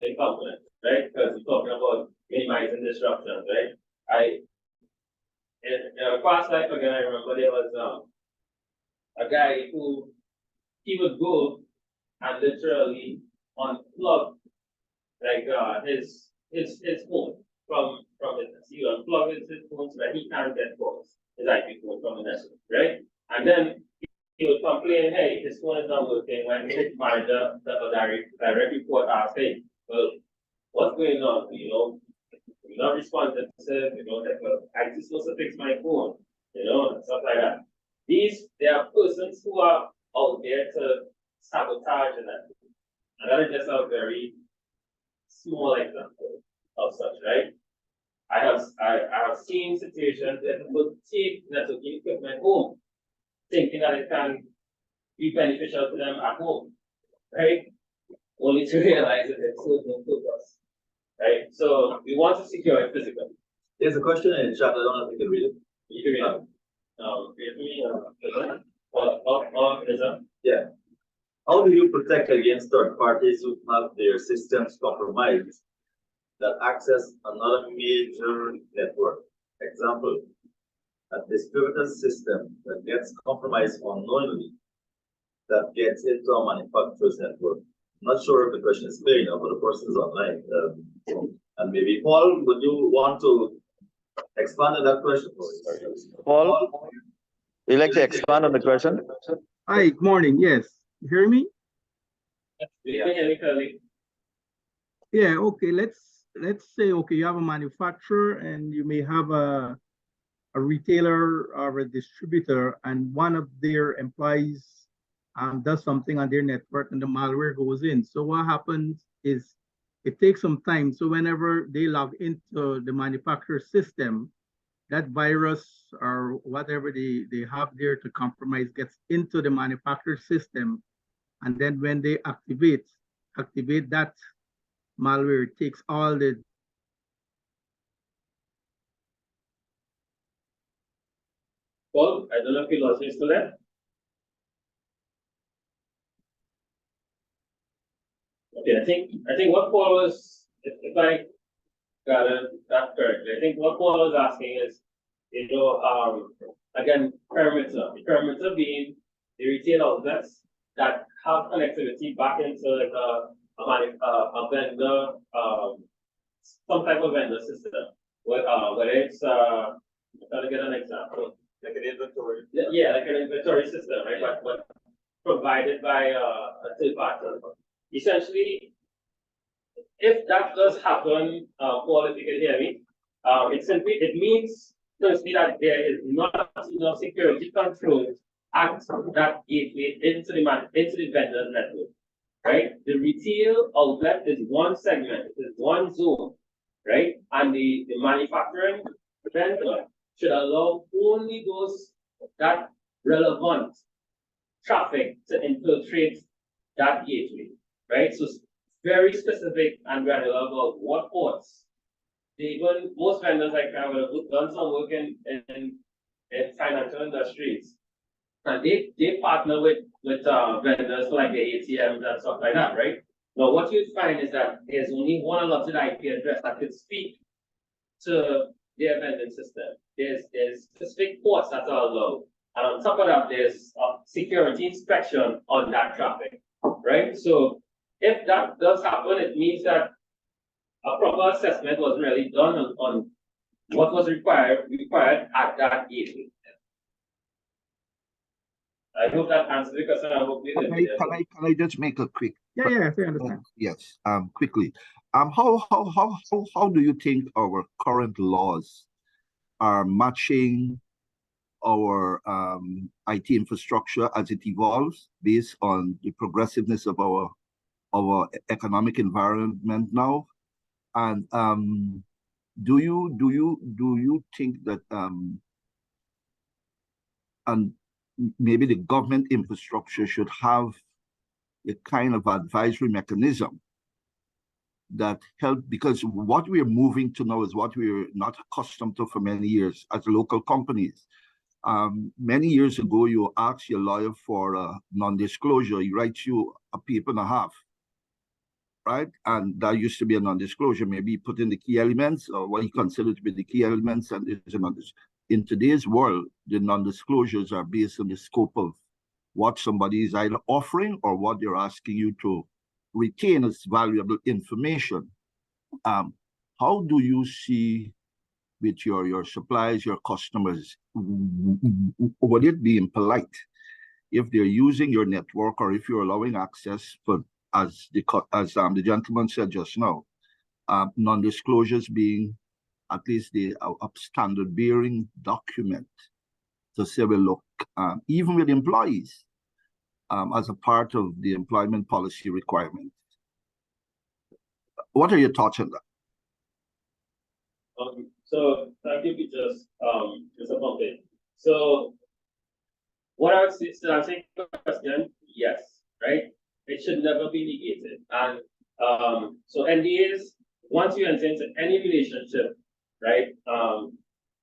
components, right? Because we're talking about minimizing disruptions, right? In a past life, again, I remember there was a guy who he would go and literally unplug like his phone from business. He would unplug his phone so that he can't get calls, his IP phone from the network, right? And then he would complain, hey, his phone is not working. When his manager, the direct report asked, hey, well, what's going on? You know, you're not responsive, you know, like, well, I'm supposed to fix my phone, you know, and stuff like that. There are persons who are out there to sabotage and that. And that is just a very small example of such, right? I have seen situations that people take networking equipment home, thinking that it can be beneficial to them at home, right? Only to realize that it serves no purpose, right? So we want to secure it physically.
There's a question in the chat. I don't know if you can read it.
You can read it.
Yeah. How do you protect against third parties who have their systems compromised that access another major network? Example, a distributed system that gets compromised unknowingly that gets into a manufacturer's network. I'm not sure if the question is clear enough, but the person is online. And maybe Paul, would you want to expand on that question?
Paul, would you like to expand on the question?
Hi, good morning. Yes, you hear me? Yeah. Okay. Let's say, okay, you have a manufacturer and you may have a retailer or a distributor, and one of their employees does something on their network and the malware goes in. So what happens is it takes some time. So whenever they log into the manufacturer system, that virus or whatever they have there to compromise gets into the manufacturer system. And then when they activate that malware, it takes all the
Paul, I don't know if you lost me still there. Okay, I think what Paul was, if I got that correctly, I think what Paul was asking is, you know, again, perimeter. The perimeter being the retail outlets that have connectivity back into like a vendor, some type of vendor system. Whether it's I'm trying to get an example.
Like an inventory.
Yeah, like an inventory system, right? But provided by a third party. Essentially, if that does happen, Paul, if you can hear me, it means firstly that there is not enough security control at that gateway into the vendor network, right? The retail outlet is one segment, it is one zone, right? And the manufacturing vendor should allow only that relevant traffic to infiltrate that gateway, right? So very specific and granular about what ports. Most vendors like I would have done some work in financial industries, and they partner with vendors like the ATMs and stuff like that, right? Now what you find is that there's only one allotted IP address that can speak to their vending system. There's specific ports that are allowed, and on top of that, there's a security inspection on that traffic, right? So if that does happen, it means that a proper assessment was really done on what was required at that gateway. I hope that answers the question. I hope
Can I just make a quick?
Yeah, I understand.
Yes, quickly. How do you think our current laws are matching our IT infrastructure as it evolves based on the progressiveness of our economic environment now? And do you think that and maybe the government infrastructure should have a kind of advisory mechanism that help, because what we're moving to now is what we're not accustomed to for many years as local companies. Many years ago, you ask your lawyer for a non-disclosure, he writes you a paper and a half, right? And that used to be a non-disclosure, maybe put in the key elements or what you consider to be the key elements, and there's a in today's world, the non-disclosures are based on the scope of what somebody is either offering or what they're asking you to retain as valuable information. How do you see with your suppliers, your customers, would it be impolite if they're using your network or if you're allowing access for, as the gentleman said just now, non-disclosures being at least the standard bearing document to say, well, look, even with employees, as a part of the employment policy requirement. What are your thoughts on that?
So thank you, Mr. Pompey. So what I would say, so I think the question, yes, right? It should never be negated. And so NDAs, once you enter into any relationship, right?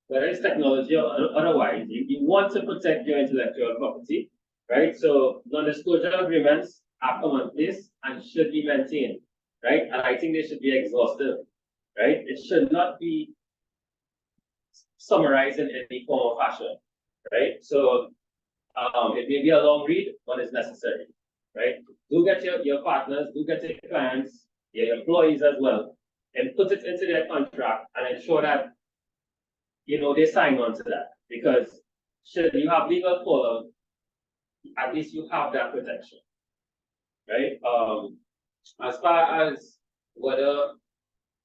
Whether it's technology or otherwise, you want to protect your intellectual property, right? So non-disclosure agreements are commonplace and should be maintained, right? And I think they should be exhaustive, right? It should not be summarized in any form or fashion, right? So it may be a long read, but it's necessary, right? Do get your partners, do get your clients, your employees as well, and put it into their contract and ensure that, you know, they sign on to that. Because should you have legal fallout, at least you have that protection, right? As far as whether,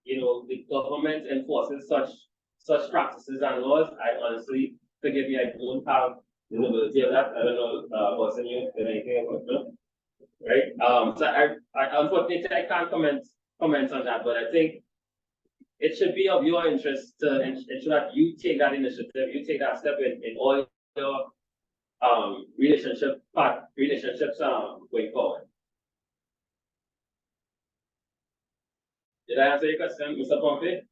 you know, the government enforces such practices and laws, I honestly, forgive me, I don't have visibility of that. I don't know, person you did anything about that, right? So I unfortunately I can't comment on that, but I think it should be of your interest to ensure that you take that initiative, you take that step in all your relationships going forward. Did I answer your question, Mr. Pompey?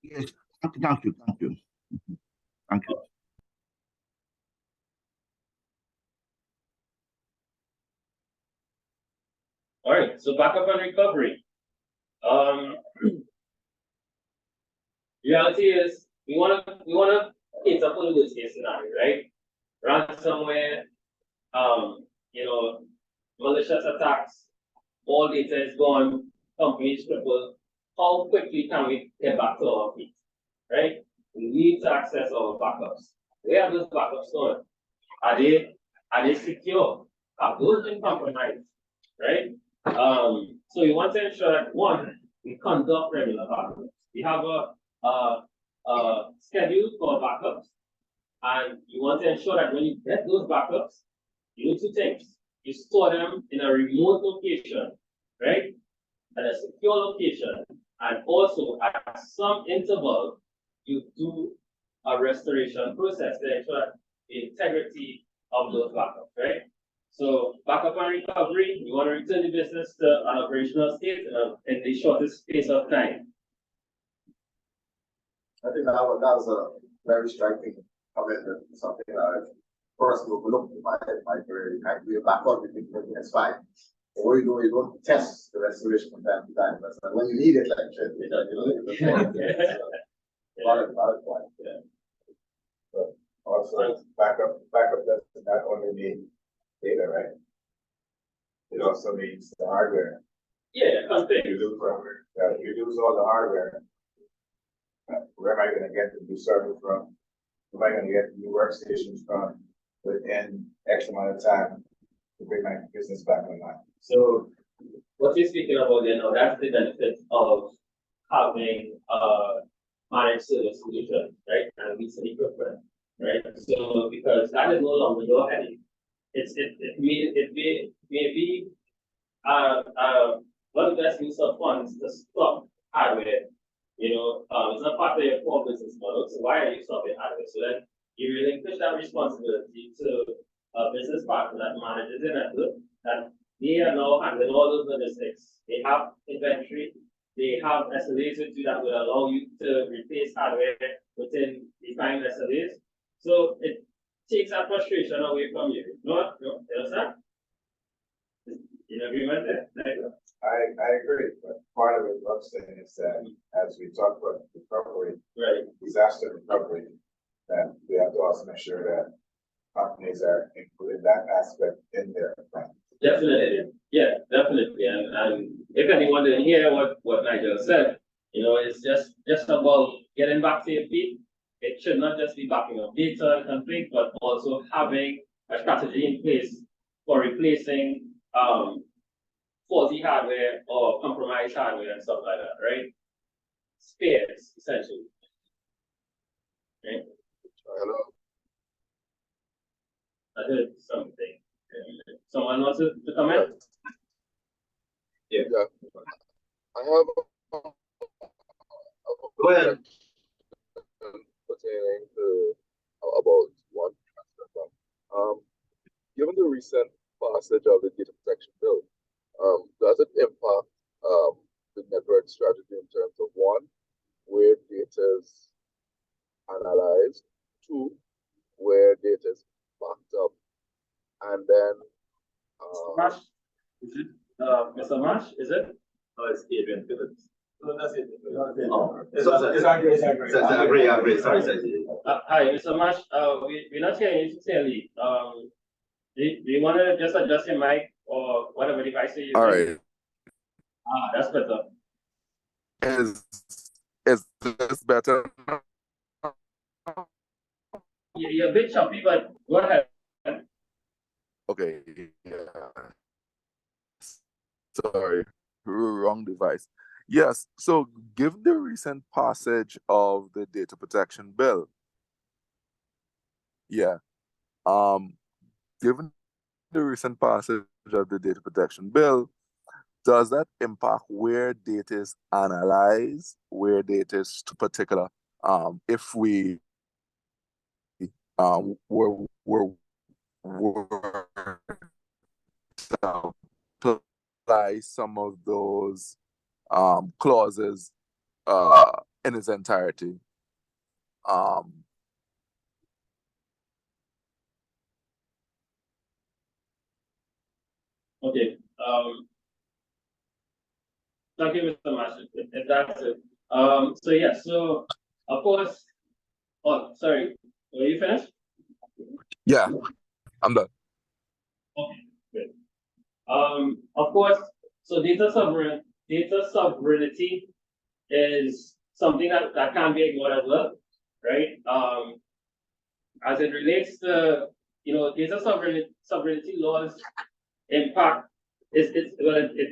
Yes, thank you. Thank you.
All right, so backup and recovery. Reality is we wanna cater for the worst case scenario, right? Ransomware, you know, malicious attacks, all data is gone, companies crippled. How quickly can we get back to our feet, right? We need to access our backups. Where are those backups going? Are they secure? Have those been compromised, right? So you want to ensure that one, we conduct regular backups. We have a schedule for backups, and you want to ensure that when you get those backups, you do two things. You store them in a remote location, right? At a secure location, and also at some interval, you do a restoration process to ensure the integrity of those backups, right? So backup and recovery, we want to return the business to an operational state in the shortest space of time.
I think that was a very striking comment, something that I personally overlooked in my career. You can do a backup, you think it's fine. But what you don't test the restoration from time to time. But when you need it, like you know, valid point.
Yeah. But also backup does not only mean data, right? It also means the hardware.
Yeah,
you lose all the hardware. Where am I going to get the new server from? Where am I going to get the new workstations from? within X amount of time to bring my business back online.
So what you're speaking about, that's the benefit of having managed service solution, right? And leasing equipment, right? So because that is no longer your headache. It may be one of the best use of funds to stop hardware. It's not part of your core business model. So why are you stopping hardware? So then you relinquish that responsibility to a business partner that manages the network, that they are now handling all those logistics. They have inventory, they have SLAs with you that will allow you to replace hardware within defined SLAs. So it takes that frustration away from you. No, you understand? In agreement there?
I agree, but part of it, what I'm saying is that as we talk about recovery,
Right.
disaster recovery, that we have to also make sure that companies are including that aspect in their plan.
Definitely, yeah, definitely. And if anyone didn't hear what Nigel said, it's just about getting back to your feet. It should not just be backing up data and conflict, but also having a strategy in place for replacing faulty hardware or compromised hardware and stuff like that, right? Spares, essentially. Right?
Hello.
I heard something. Someone wants to comment?
Yeah. I have
Go ahead.
pertaining to about one aspect. Given the recent passage of the data protection bill, does it impact the network strategy in terms of one, where data is analyzed, two, where data is backed up, and then
Mash? Is it Mr. Mash? Is it?
Oh, it's Adrian Phillips.
No, that's it.
Oh, it's agree. Sorry.
Hi, Mr. Mash. We're not hearing you clearly. Do you want to just adjust your mic or whatever device you're using?
all right.
That's better.
Is this better?
You're a bit choppy, but go ahead.
Okay. Yeah. Sorry, wrong device. Yes. So, given the recent passage of the data protection bill, given the recent passage of the data protection bill, does that impact where data is analyzed, where data is to particular? If we were to apply some of those clauses in its entirety.
Okay. Thank you, Mr. Mash. If that's it. So of course. Oh, sorry. Were you finished?
Yeah, I'm done.
Okay, good. Of course, so data sovereignty is something that can't be ignored as well, right? As it relates to, data sovereignty laws impact it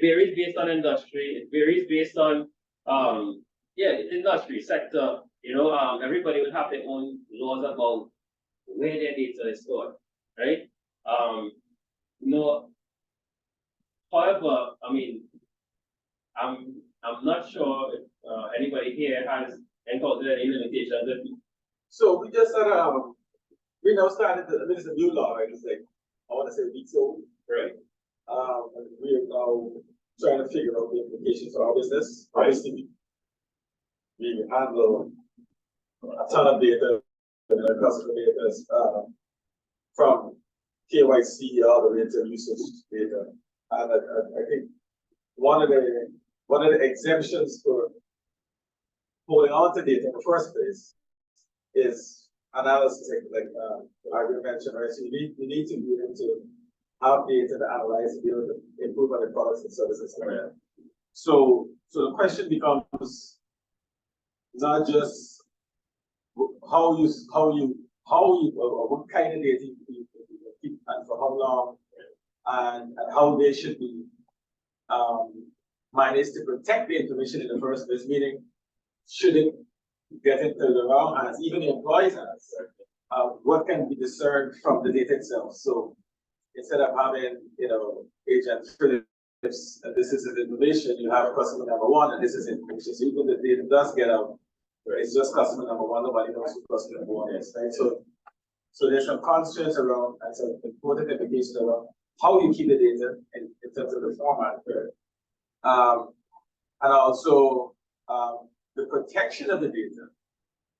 varies based on industry, it varies based on industry sector. Everybody will have their own laws about where their data is stored, right? However, I mean, I'm not sure if anybody here has encountered any limitations.
So we just said we now started it's a new law, right? It's like I want to say weeks old.
Right.
And we are now trying to figure out the implications for our business.
Right.
Obviously, we handle a ton of data and customer data from KYC all the way to usage data. And I think one of the exemptions for holding on to data in the first place is analysis, like I mentioned, right? So you need to be able to have data to analyze to be able to improve on the products and services. Right. So the question becomes not just what kind of data you keep and for how long, and how they should be managed to protect the information in the first place, meaning shouldn't get into the wrong hands, even the employees' hands. What can be discerned from the data itself? So instead of having, Adrian Phillips, and this is his information, you have customer number one, and this is information. So even the data does get out, it's just customer number one, nobody knows who customer number one is, right? So there's some constraints around and some important implications around how you keep the data in terms of the format, right? And also the protection of the data,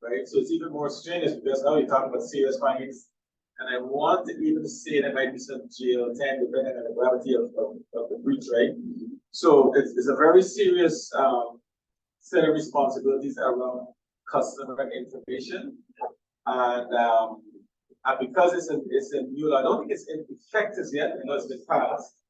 right? So it's even more strenuous because now you're talking about serious findings. And I want to even say there might be some jail time depending on the gravity of the breach, right? So it's a very serious set of responsibilities around customer information. And because it's a new law, I don't think it's in effect as yet, it's been passed.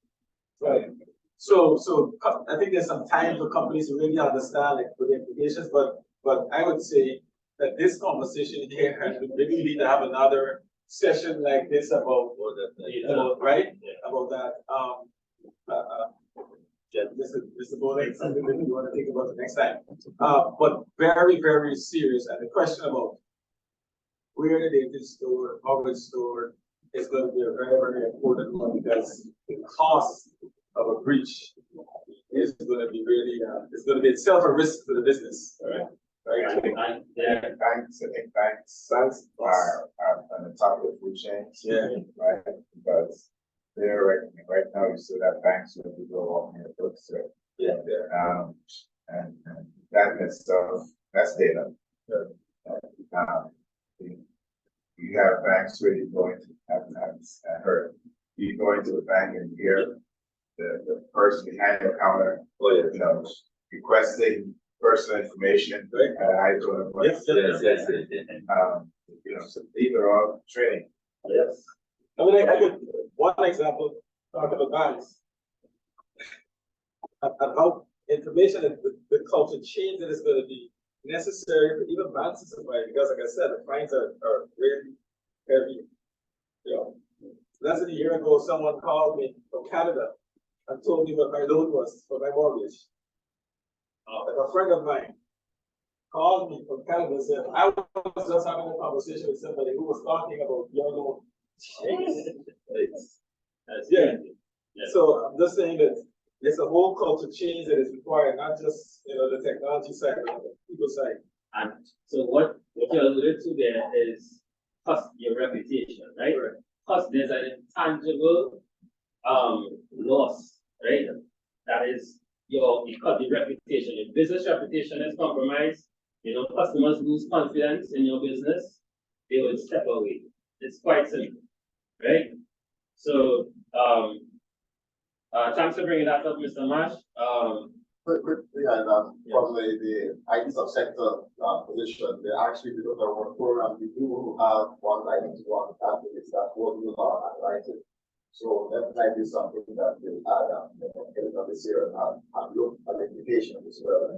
Right. So I think there's some time for companies to really understand the implications, but I would say that this conversation here, and we really need to have another session like this about right? Yeah. About that. This is about something that you want to think about the next time. But very, very serious. And the question about where the data is stored, how it's stored, is going to be a very, very important one because the cost of a breach is going to be really, it's going to be itself a risk for the business. All right.
Right. I think banks are on the top of the food chain.
Yeah.
Right. Because they're right now you see that banks will be go on your books. So,
yeah.
And that itself, that's data. You have banks where you go into, I heard, you go into a bank and hear the person behind the counter, requesting personal information.
Right.
Yes. So these are all training.
Yes. I mean, I could, one example, talk about banks and how information and the culture change that is going to be necessary for even banks to survive, because like I said, the fines are really heavy. Less than a year ago, someone called me from Canada and told me what my loan was for my mortgage. Like a friend of mine called me from Canada and said, I was just having a conversation with somebody who was talking about your loan. Yeah. So I'm just saying that there's a whole culture change that is required, not just the technology side, but the people side.
And so what you alluded to there is your reputation, right? Because there's an intangible loss, right? That is your reputation. Your business reputation is compromised. Customers lose confidence in your business, they will step away. It's quite simple, right? So thanks for bringing that up, Mr. Marsh.
Quickly, and from the IT sub-sector position, they actually because of our program, we do have one one candidates that work with our writing. So that might be something that we'll add this year and look at the implication as well,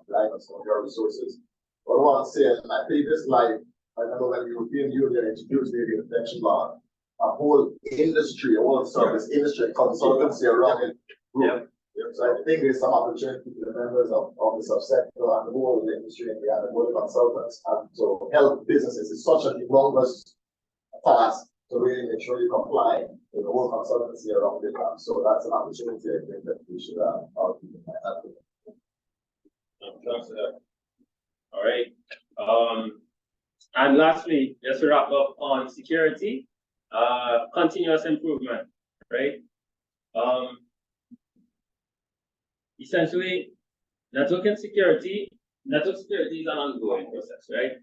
like some of your resources. But I want to say, I think this like, I remember when the European Union introduced the data protection law, a whole industry, a whole service industry, consultancy around it. Yeah. So I think there's some opportunity for the members of the subsector and the whole industry and the whole consultants and to help businesses. It's such a humongous task to really make sure you comply with the whole consultancy around it. So that's an opportunity I think that we should all keep in mind.
All right. And lastly, just to wrap up on security, continuous improvement, right? Essentially, network security is an ongoing process, right?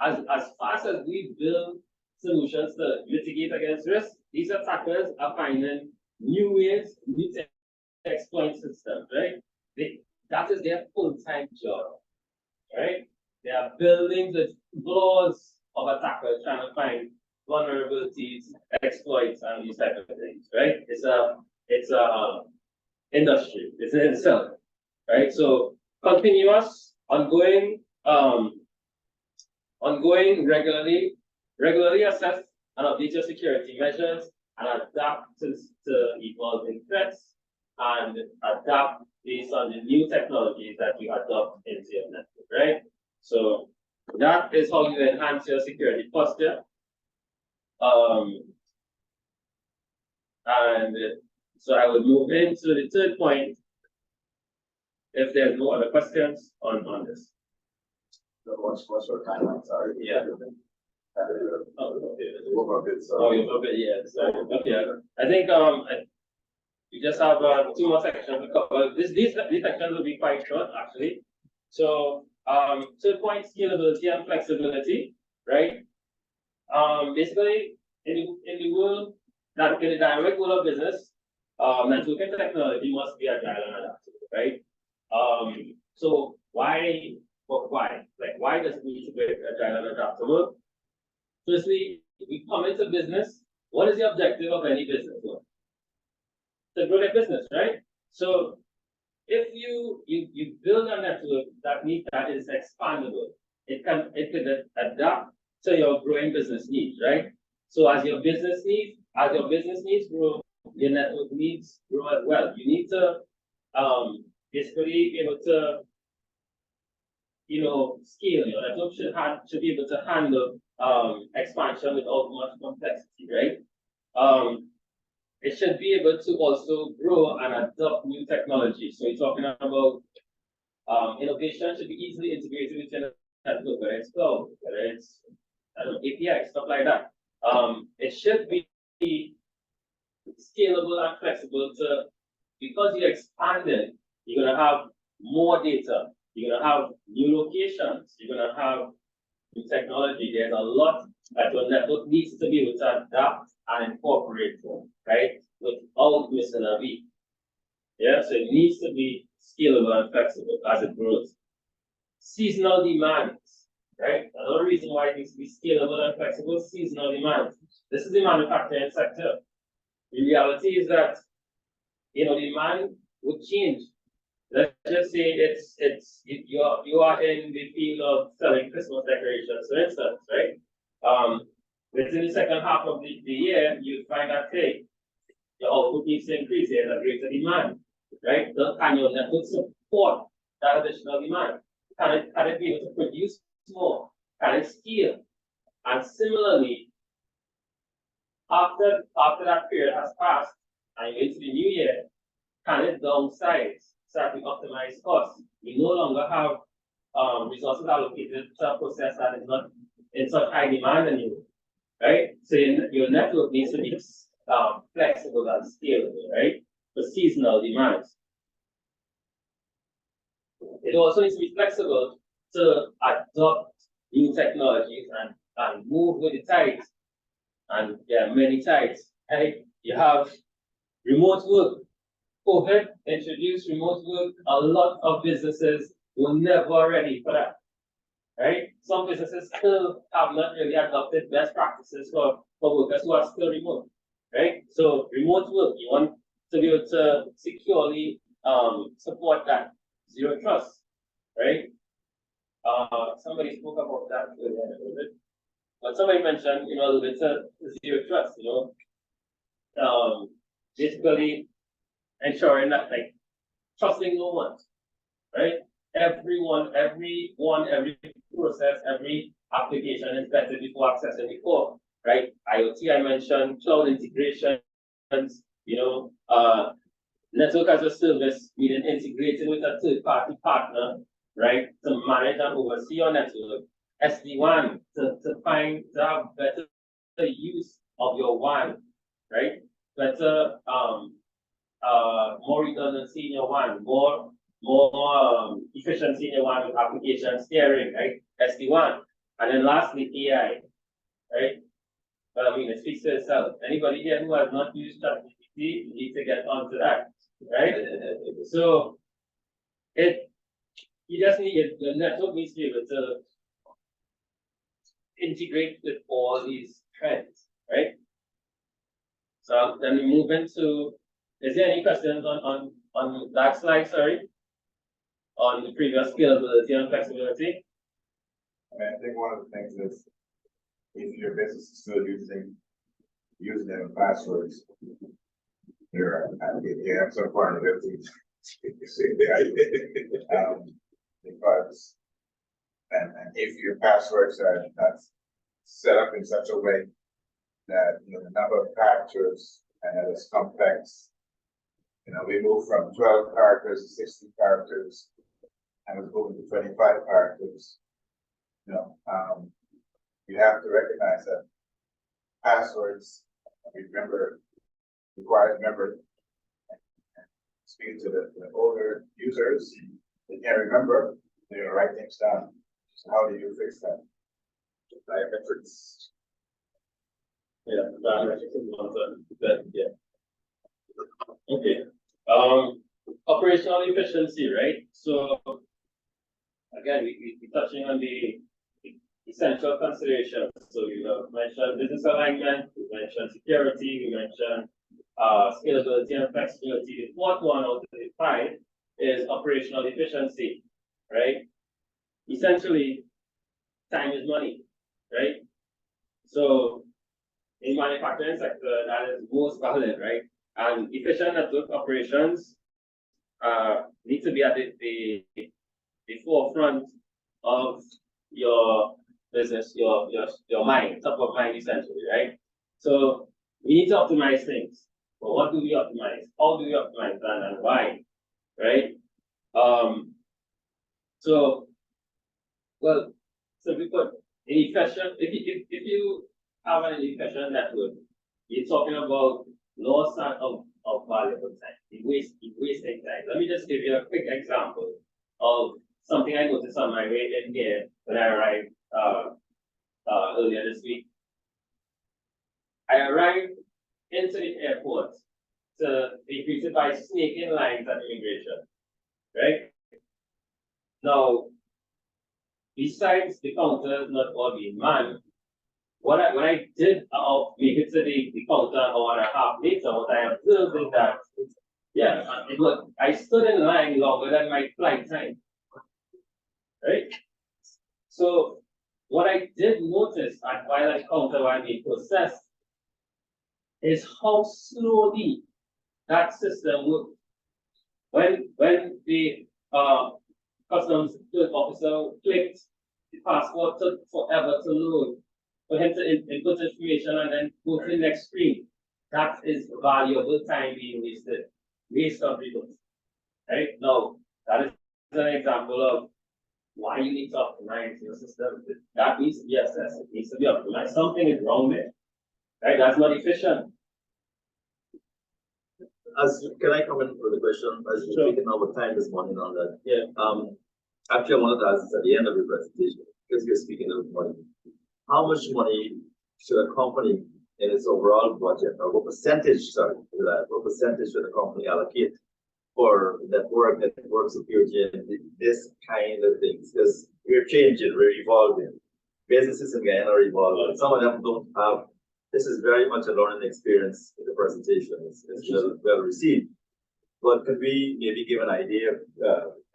As fast as we build solutions to mitigate against risk, these attackers are finding new ways, new exploit systems, right? That is their full-time job, right? They are building the flaws of attackers, trying to find vulnerabilities, exploits, and these type of things, right? It's a industry. It's in itself, right? So continuous, ongoing ongoing, regularly assess and update your security measures and adapt to evolving threats and adapt based on the new technologies that you adopt into your network, right? So that is how you enhance your security posture. And so I would move into the third point if there's no other questions on this.
What's your timeline, sorry?
Yeah.
Over a bit, so.
Oh, you're okay, yeah. So, okay, I think we just have 2 more sections to cover. These sections will be quite short, actually. So, third point, scalability and flexibility, right? Basically, in the world, in the dynamic world of business, networking technology must be agile and adaptable, right? So why? Like, why does it need to be agile and adaptable? Firstly, we come into business. What is the objective of any business? To grow their business, right? So if you build a network that is expandable, it can adapt to your growing business needs, right? So as your business needs grow, your network needs grow as well. You need to basically be able to scale. Your network should be able to handle expansion without much complexity, right? It should be able to also grow and adopt new technology. So you're talking about innovation should be easily integrated with your network, whether it's cloud, whether it's API, stuff like that. It should be scalable and flexible because you're expanding, you're gonna have more data, you're gonna have new locations, you're gonna have new technology. There's a lot that your network needs to be able to adapt and incorporate, right? Without missing a beat. Yeah, so it needs to be scalable and flexible as it grows. Seasonal demands, right? Another reason why it needs to be scalable and flexible, seasonal demands. This is the manufacturing sector. The reality is that demand would change. Let's just say you are in the field of selling Christmas decorations, for instance, right? Within the second half of the year, you find that your output needs to increase. There's a greater demand, right? So can your network support that additional demand? Can it be able to produce more? Can it scale? And similarly, after that period has passed and you're into the new year, can it downsize so that we optimize costs? We no longer have resources allocated to a process that is not in such high demand anymore, right? So your network needs to be flexible and scalable, right? For seasonal demands. It also needs to be flexible to adopt new technologies and move with the tides. And there are many tides, right? You have remote work. COVID introduced remote work. A lot of businesses were never ready for that, right? Some businesses still have not really adopted best practices for workers who are still remote, right? So remote work, you want to be able to securely support that. Zero trust, right? Somebody spoke about that a little bit. But somebody mentioned, a little bit of zero trust, basically ensuring that, like, trusting no one, right? Every process, every application is vetted before accessing the core, right? IoT, I mentioned, cloud integrations, network as a service, meaning integrating with a third-party partner, right, to manage and oversee your network. SD-WAN, to have better use of your WAN, right? Better, more redundancy in your WAN, more efficiency in your WAN with application steering, right? SD-WAN. And then lastly, AI, right? Well, I mean, it speaks to itself. Anybody here who has not used ChatGPT, you need to get onto that, right? So you just need the network needs to be able to integrate with all these trends, right? So then we move into, is there any questions on that slide, sorry? On the previous scalability and flexibility?
mean, I think one of the things is if your business is still using them passwords, you have some vulnerability. Because and if your passwords are not set up in such a way that the number of characters and it's complex. We moved from 12 characters to 60 characters, and was moving to 25 characters. You have to recognize that passwords, requires memory. Speaking to the older users, they can't remember, they write things down. So how do you fix that? Biometrics.
Yeah, biometrics is one of that, yeah. Okay. Operational efficiency, right? So again, we touching on the essential considerations. So you have mentioned business alignment, we mentioned security, we mentioned scalability and flexibility. The fourth one out of the five is operational efficiency, right? Essentially, time is money, right? So in manufacturing sector, that is most valid, right? And efficient network operations need to be at the forefront of your business, your mind, top of mind essentially, right? So we need to optimize things. But what do we optimize? How do we optimize that and why? Right? Simply put, if you have an efficient network, you're talking about loss of valuable time, wasting time. Let me just give you a quick example of something I noticed on my way in here when I arrived earlier this week. I arrived into the airport to be greeted by snaking lines at immigration, right? Now, besides the counter not all being manned, when I did make it to the counter an hour and a half later, what I observed is that, I stood in line longer than my flight time, right? So what I did notice while at the counter while being processed is how slowly that system worked. When the customs officer clicked, the passport took forever to load for him to input information and then go to the next screen. That is valuable time being wasted. Waste of resources. Right? Now, that is an example of why you need to optimize your system. That needs to be assessed. It needs to be optimized. Something is wrong there. Right? That's not efficient.
Can I comment for the question? As you're speaking now about time this morning on that.
Yeah.
Actually, I wanted to ask this at the end of your presentation, because you're speaking of money. How much money should a company in its overall budget, or what percentage should a company allocate for network security and this kind of things? Because we're changing, we're evolving. Businesses in Guyana are evolving. Some of them don't have. This is very much a learning experience in the presentation. It's well received. But could we maybe give an idea of,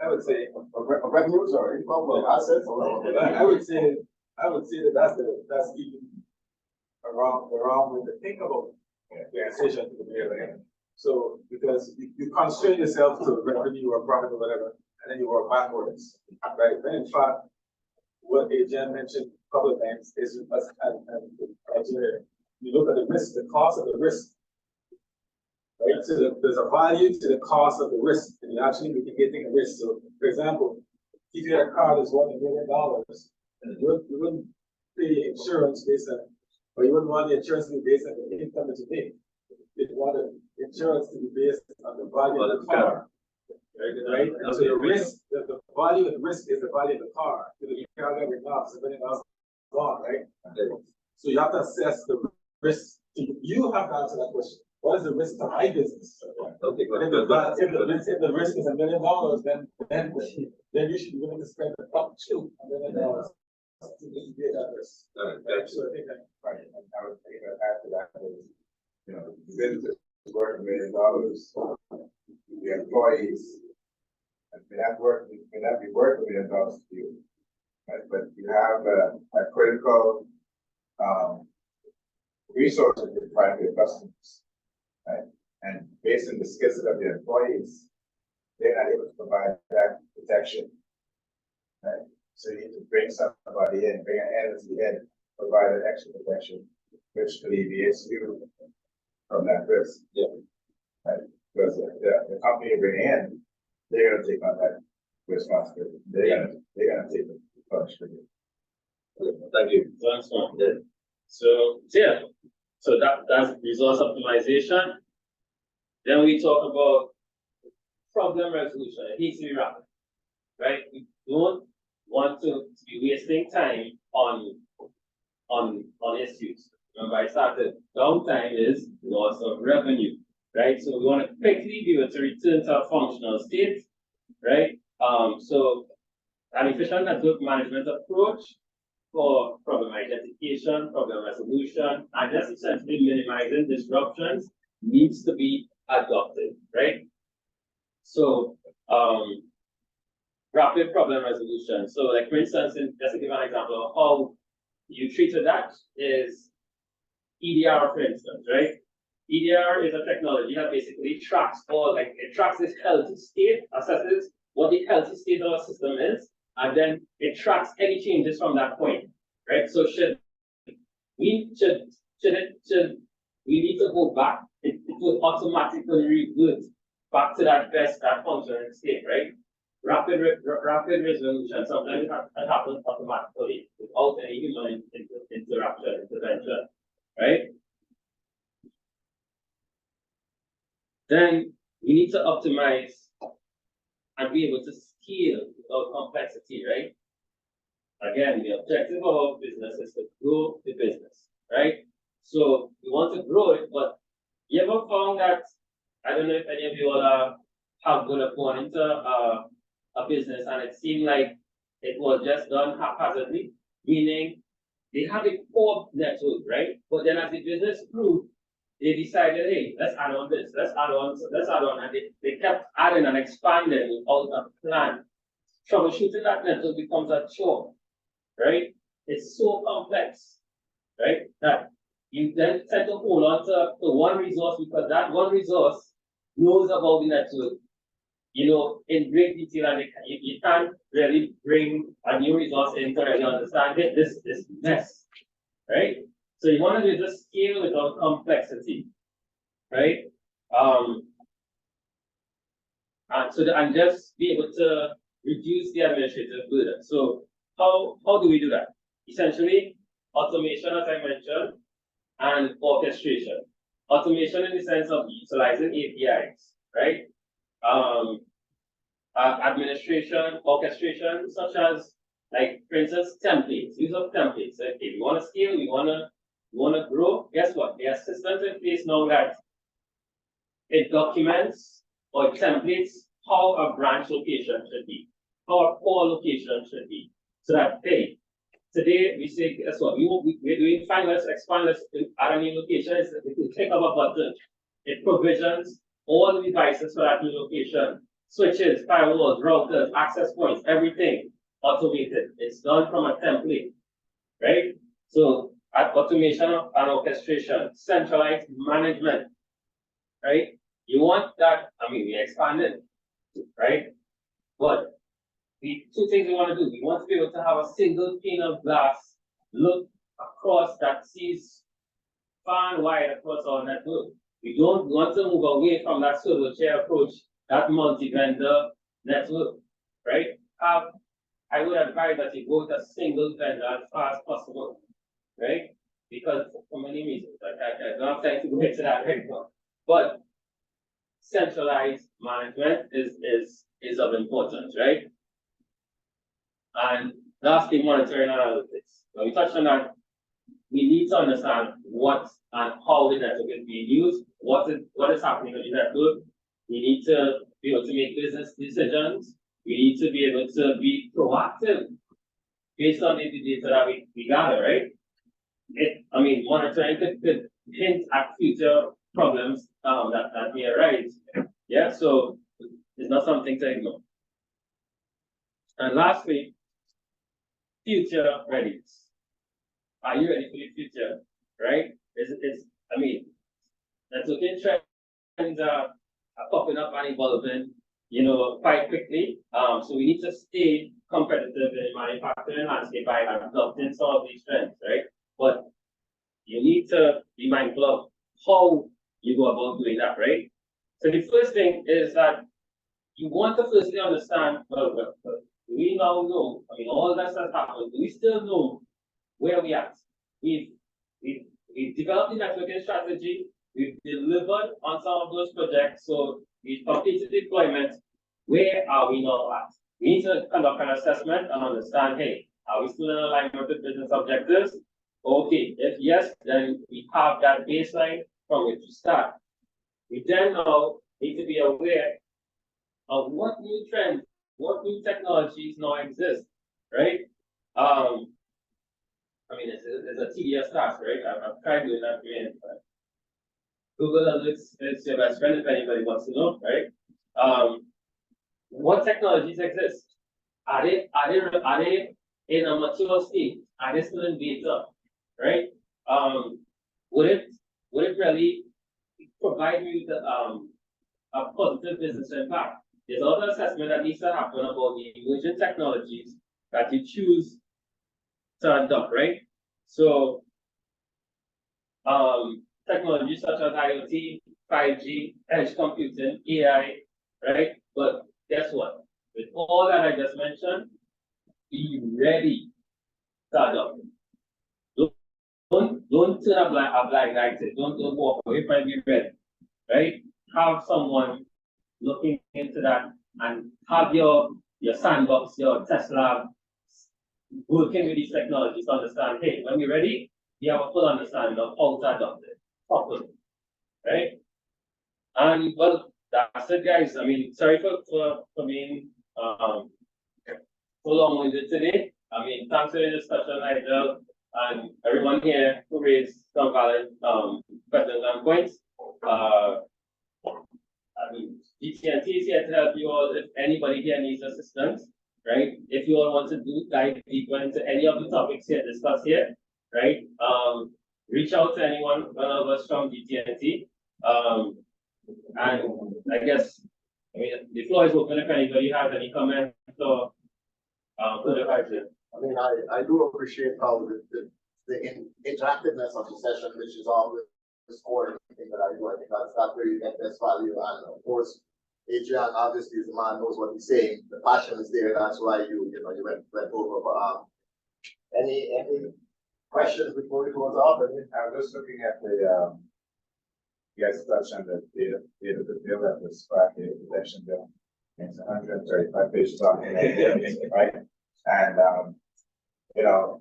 I would say,
Revenues or income or assets or?
I would say that's even around with the think about the decision to the airline. So because you constrain yourself to revenue or profit or whatever, and then you work backwards, right? But in fact, what Adrian mentioned a couple of times is you look at the risk, the cost of the risk. Right? So there's a value to the cost of the risk, and you actually mitigating the risk. So, for example, if you had a car that's worth $1 million, you wouldn't pay insurance based on, or you wouldn't want the insurance to be based on the income that you make. You'd want the insurance to be based on the value of the car. Right? And so the risk, the value of the risk is the value of the car. The car got enough, so everything else is gone, right? So you have to assess the risk. You have to answer that question. What is the risk to my business?
okay,
If the risk is $1 million, then you should be willing to spend up to $1 million to mitigate that risk. So I think that.
Right, and I would think that after that is, the business is worth $1 million, the employees may not be worth $1 million to you, right? But you have a critical resource that you provide to your customers, right? And based on the skill set of your employees, they're not able to provide that protection, right? So you need to bring somebody in, bring an entity in, provide an extra protection, which alleviates you from that risk.
Yeah.
Right? Because the company you bring in, they're gonna take on that responsibility. They're gonna take the punishment.
Thank you. Thanks, man. Yeah. So that's resource optimization. Then we talk about problem resolution. It needs to be rapid, right? We don't want to be wasting time on issues. Remember, I started downtime is loss of revenue, right? So we want to quickly be able to return to a functional state, right? So an efficient network management approach for problem identification, problem resolution, and just essentially minimizing disruptions needs to be adopted, right? So rapid problem resolution. So like for instance, just to give an example of how you treated that is EDR, for instance, right? EDR is a technology that basically tracks it tracks this healthy state, assesses what the healthy state of a system is, and then it tracks any changes from that point, right? So we need to go back, it will automatically revert back to that functioning state, right? Rapid resolution, sometimes it happens automatically without any human intervention, right? Then we need to optimize and be able to scale without complexity, right? Again, the objective of our business is to grow the business, right? So we want to grow it, but you ever found that, I don't know if any of you all have gone into a business and it seemed like it was just done haphazardly, meaning they have a core network, right? But then as the business grew, they decided, hey, let's add on this, let's add on, and they kept adding and expanding without a plan. Troubleshooting that network becomes a chore, right? It's so complex, right? That you then tend to hold on to one resource because that one resource knows about the network, in great detail, and you can't really bring a new resource in to really understand this mess, right? So you want to do just scale without complexity, right? And just be able to reduce the administrative burden. So how do we do that? Essentially, automation, as I mentioned, and orchestration. Automation in the sense of utilizing APIs, right? Administration, orchestration, such as, like, for instance, templates, use of templates. Okay, we want to scale, we want to grow. Guess what? There are systems in place now that it documents or templates how a branch location should be, how a core location should be. So that, hey, today we say, guess what? We're doing fine, let's expand, let's add a new location. If you click of a button, it provisions all the devices for that new location. Switches, firewalls, routers, access points, everything automated. It's done from a template, right? So automation and orchestration, centralized management, right? You want that, we expanded, right? But the two things we want to do, we want to be able to have a single pane of glass look across that sees far and wide across our network. We don't want to move away from that solo chair approach, that multi-vendor network, right? I would advise that you go with a single vendor as far as possible, right? Because for many reasons, I don't have time to go into that right now. But centralized management is of importance, right? And lastly, monitoring analytics. When we touched on that, we need to understand what and how the network is being used, what is happening on the network. We need to be able to make business decisions. We need to be able to be proactive based on the data that we gather, right? Monitoring could hint at future problems that may arise. Yeah, so it's not something to ignore. And lastly, future readiness. Are you ready for the future? Right? I mean, that's okay. Trends are popping up and evolving, quite quickly. So we need to stay competitive in the manufacturing landscape by adopting some of these trends, right? But you need to be mindful of how you go about doing that, right? So the first thing is that you want to firstly understand, well, we now know, I mean, all that has happened, we still know where we are. We've developed the networking strategy, we've delivered on some of those projects, so we've completed deployment. Where are we now at? We need to conduct an assessment and understand, hey, are we still in alignment with business objectives? Okay, if yes, then we have that baseline from which to start. We then now need to be aware of what new trends, what new technologies now exist, right? I mean, it's a tedious task, right? I've tried doing that again, but Google Analytics is your best friend if anybody wants to know, right? What technologies exist? Are they in a mature state? Are they still in beta, right? Would it really provide you with a positive business impact? There's other assessment that needs to happen about the emerging technologies that you choose to adopt, right? So, technologies such as IoT, 5G, edge computing, AI, right? But guess what? With all that I just mentioned, be ready to adopt it. Don't turn a blind eye to it. Don't walk away from it. Be ready, right? Have someone looking into that and have your sandbox, your test lab working with these technologies to understand, hey, when we're ready, we have a full understanding of how to adopt it properly, right? And well, that's it, guys. I mean, sorry for being so long-winded today. I mean, thanks for the discussion, Nigel, and everyone here who raised some valid questions and points. I mean, GTT is here to help you all if anybody here needs assistance, right? If you all want to dive deeper into any of the topics here discussed here, right? Reach out to one of us from GTT. And I guess, I mean, the floor is open if anybody has any comments or further questions.
I mean, I do appreciate how the interactiveness of the session, which is always core anything that I do. I think that's where you get best value. And of course, Adrian obviously is the man knows what he's saying. The passion is there. That's why you went over. But any questions before we close off? I
was just looking at the you guys touched on the data bill that was part of the protection bill. It's 135 pages long, right? And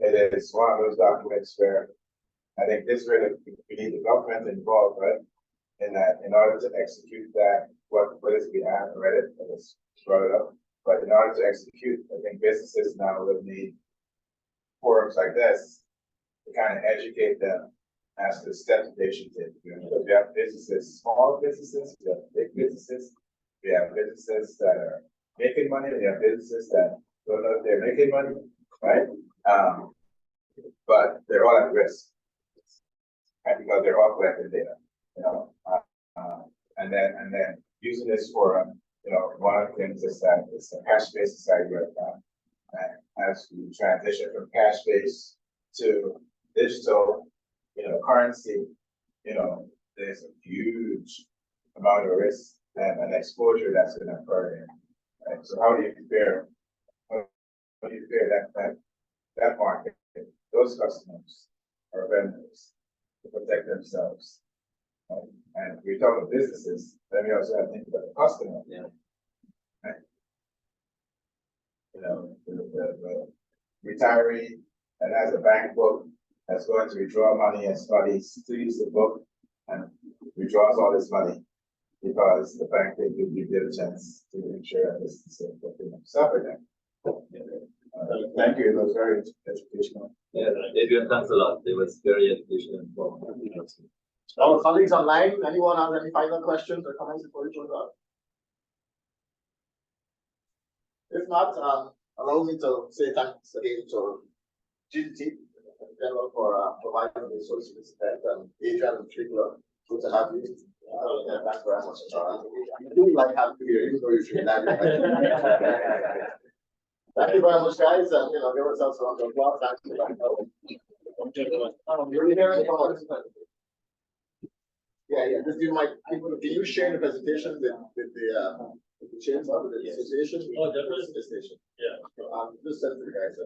it is one of those documents where I think this really we need the government involved, right? In that, in order to execute that, what is behind Reddit that was brought it up. But in order to execute, I think businesses now will need forums like this to kind of educate them as to the steps they should take. Because we have businesses, small businesses, we have big businesses, we have businesses that are making money, we have businesses that don't know if they're making money, right? But they're all at risk. And because they're all collecting data, and then using this for one of the things is that it's a cash-based society right now. And as we transition from cash-based to digital, currency, there's a huge amount of risk and exposure that's going to occur. Right? So how do you prepare? How do you prepare that market, those customers or vendors to protect themselves? Right? And we talk about businesses, then we also have to think about the customer.
Yeah.
Right? The retiree that has a bank book that's going to withdraw money and studies to use the book and withdraws all this money because the bank they do due diligence to ensure that this is safe for themselves again. Thank you. It was very educational.
Yeah, Adrian, thanks a lot. It was very educational.
Our colleagues online, anyone has any final questions or comments before we close out? If not, allow me to say thanks again to GTT, general for providing the source of this event, and Adrian in particular, good to have you. Yeah, thanks very much. I do like having you here, even though you're doing that. Thank you very much, guys, and give ourselves a round of applause. Thank you. You're hearing from us. Yeah, just do my, can you share the presentation with the chains of the association?
Oh, definitely.
The station.
Yeah.
Just send to the guys.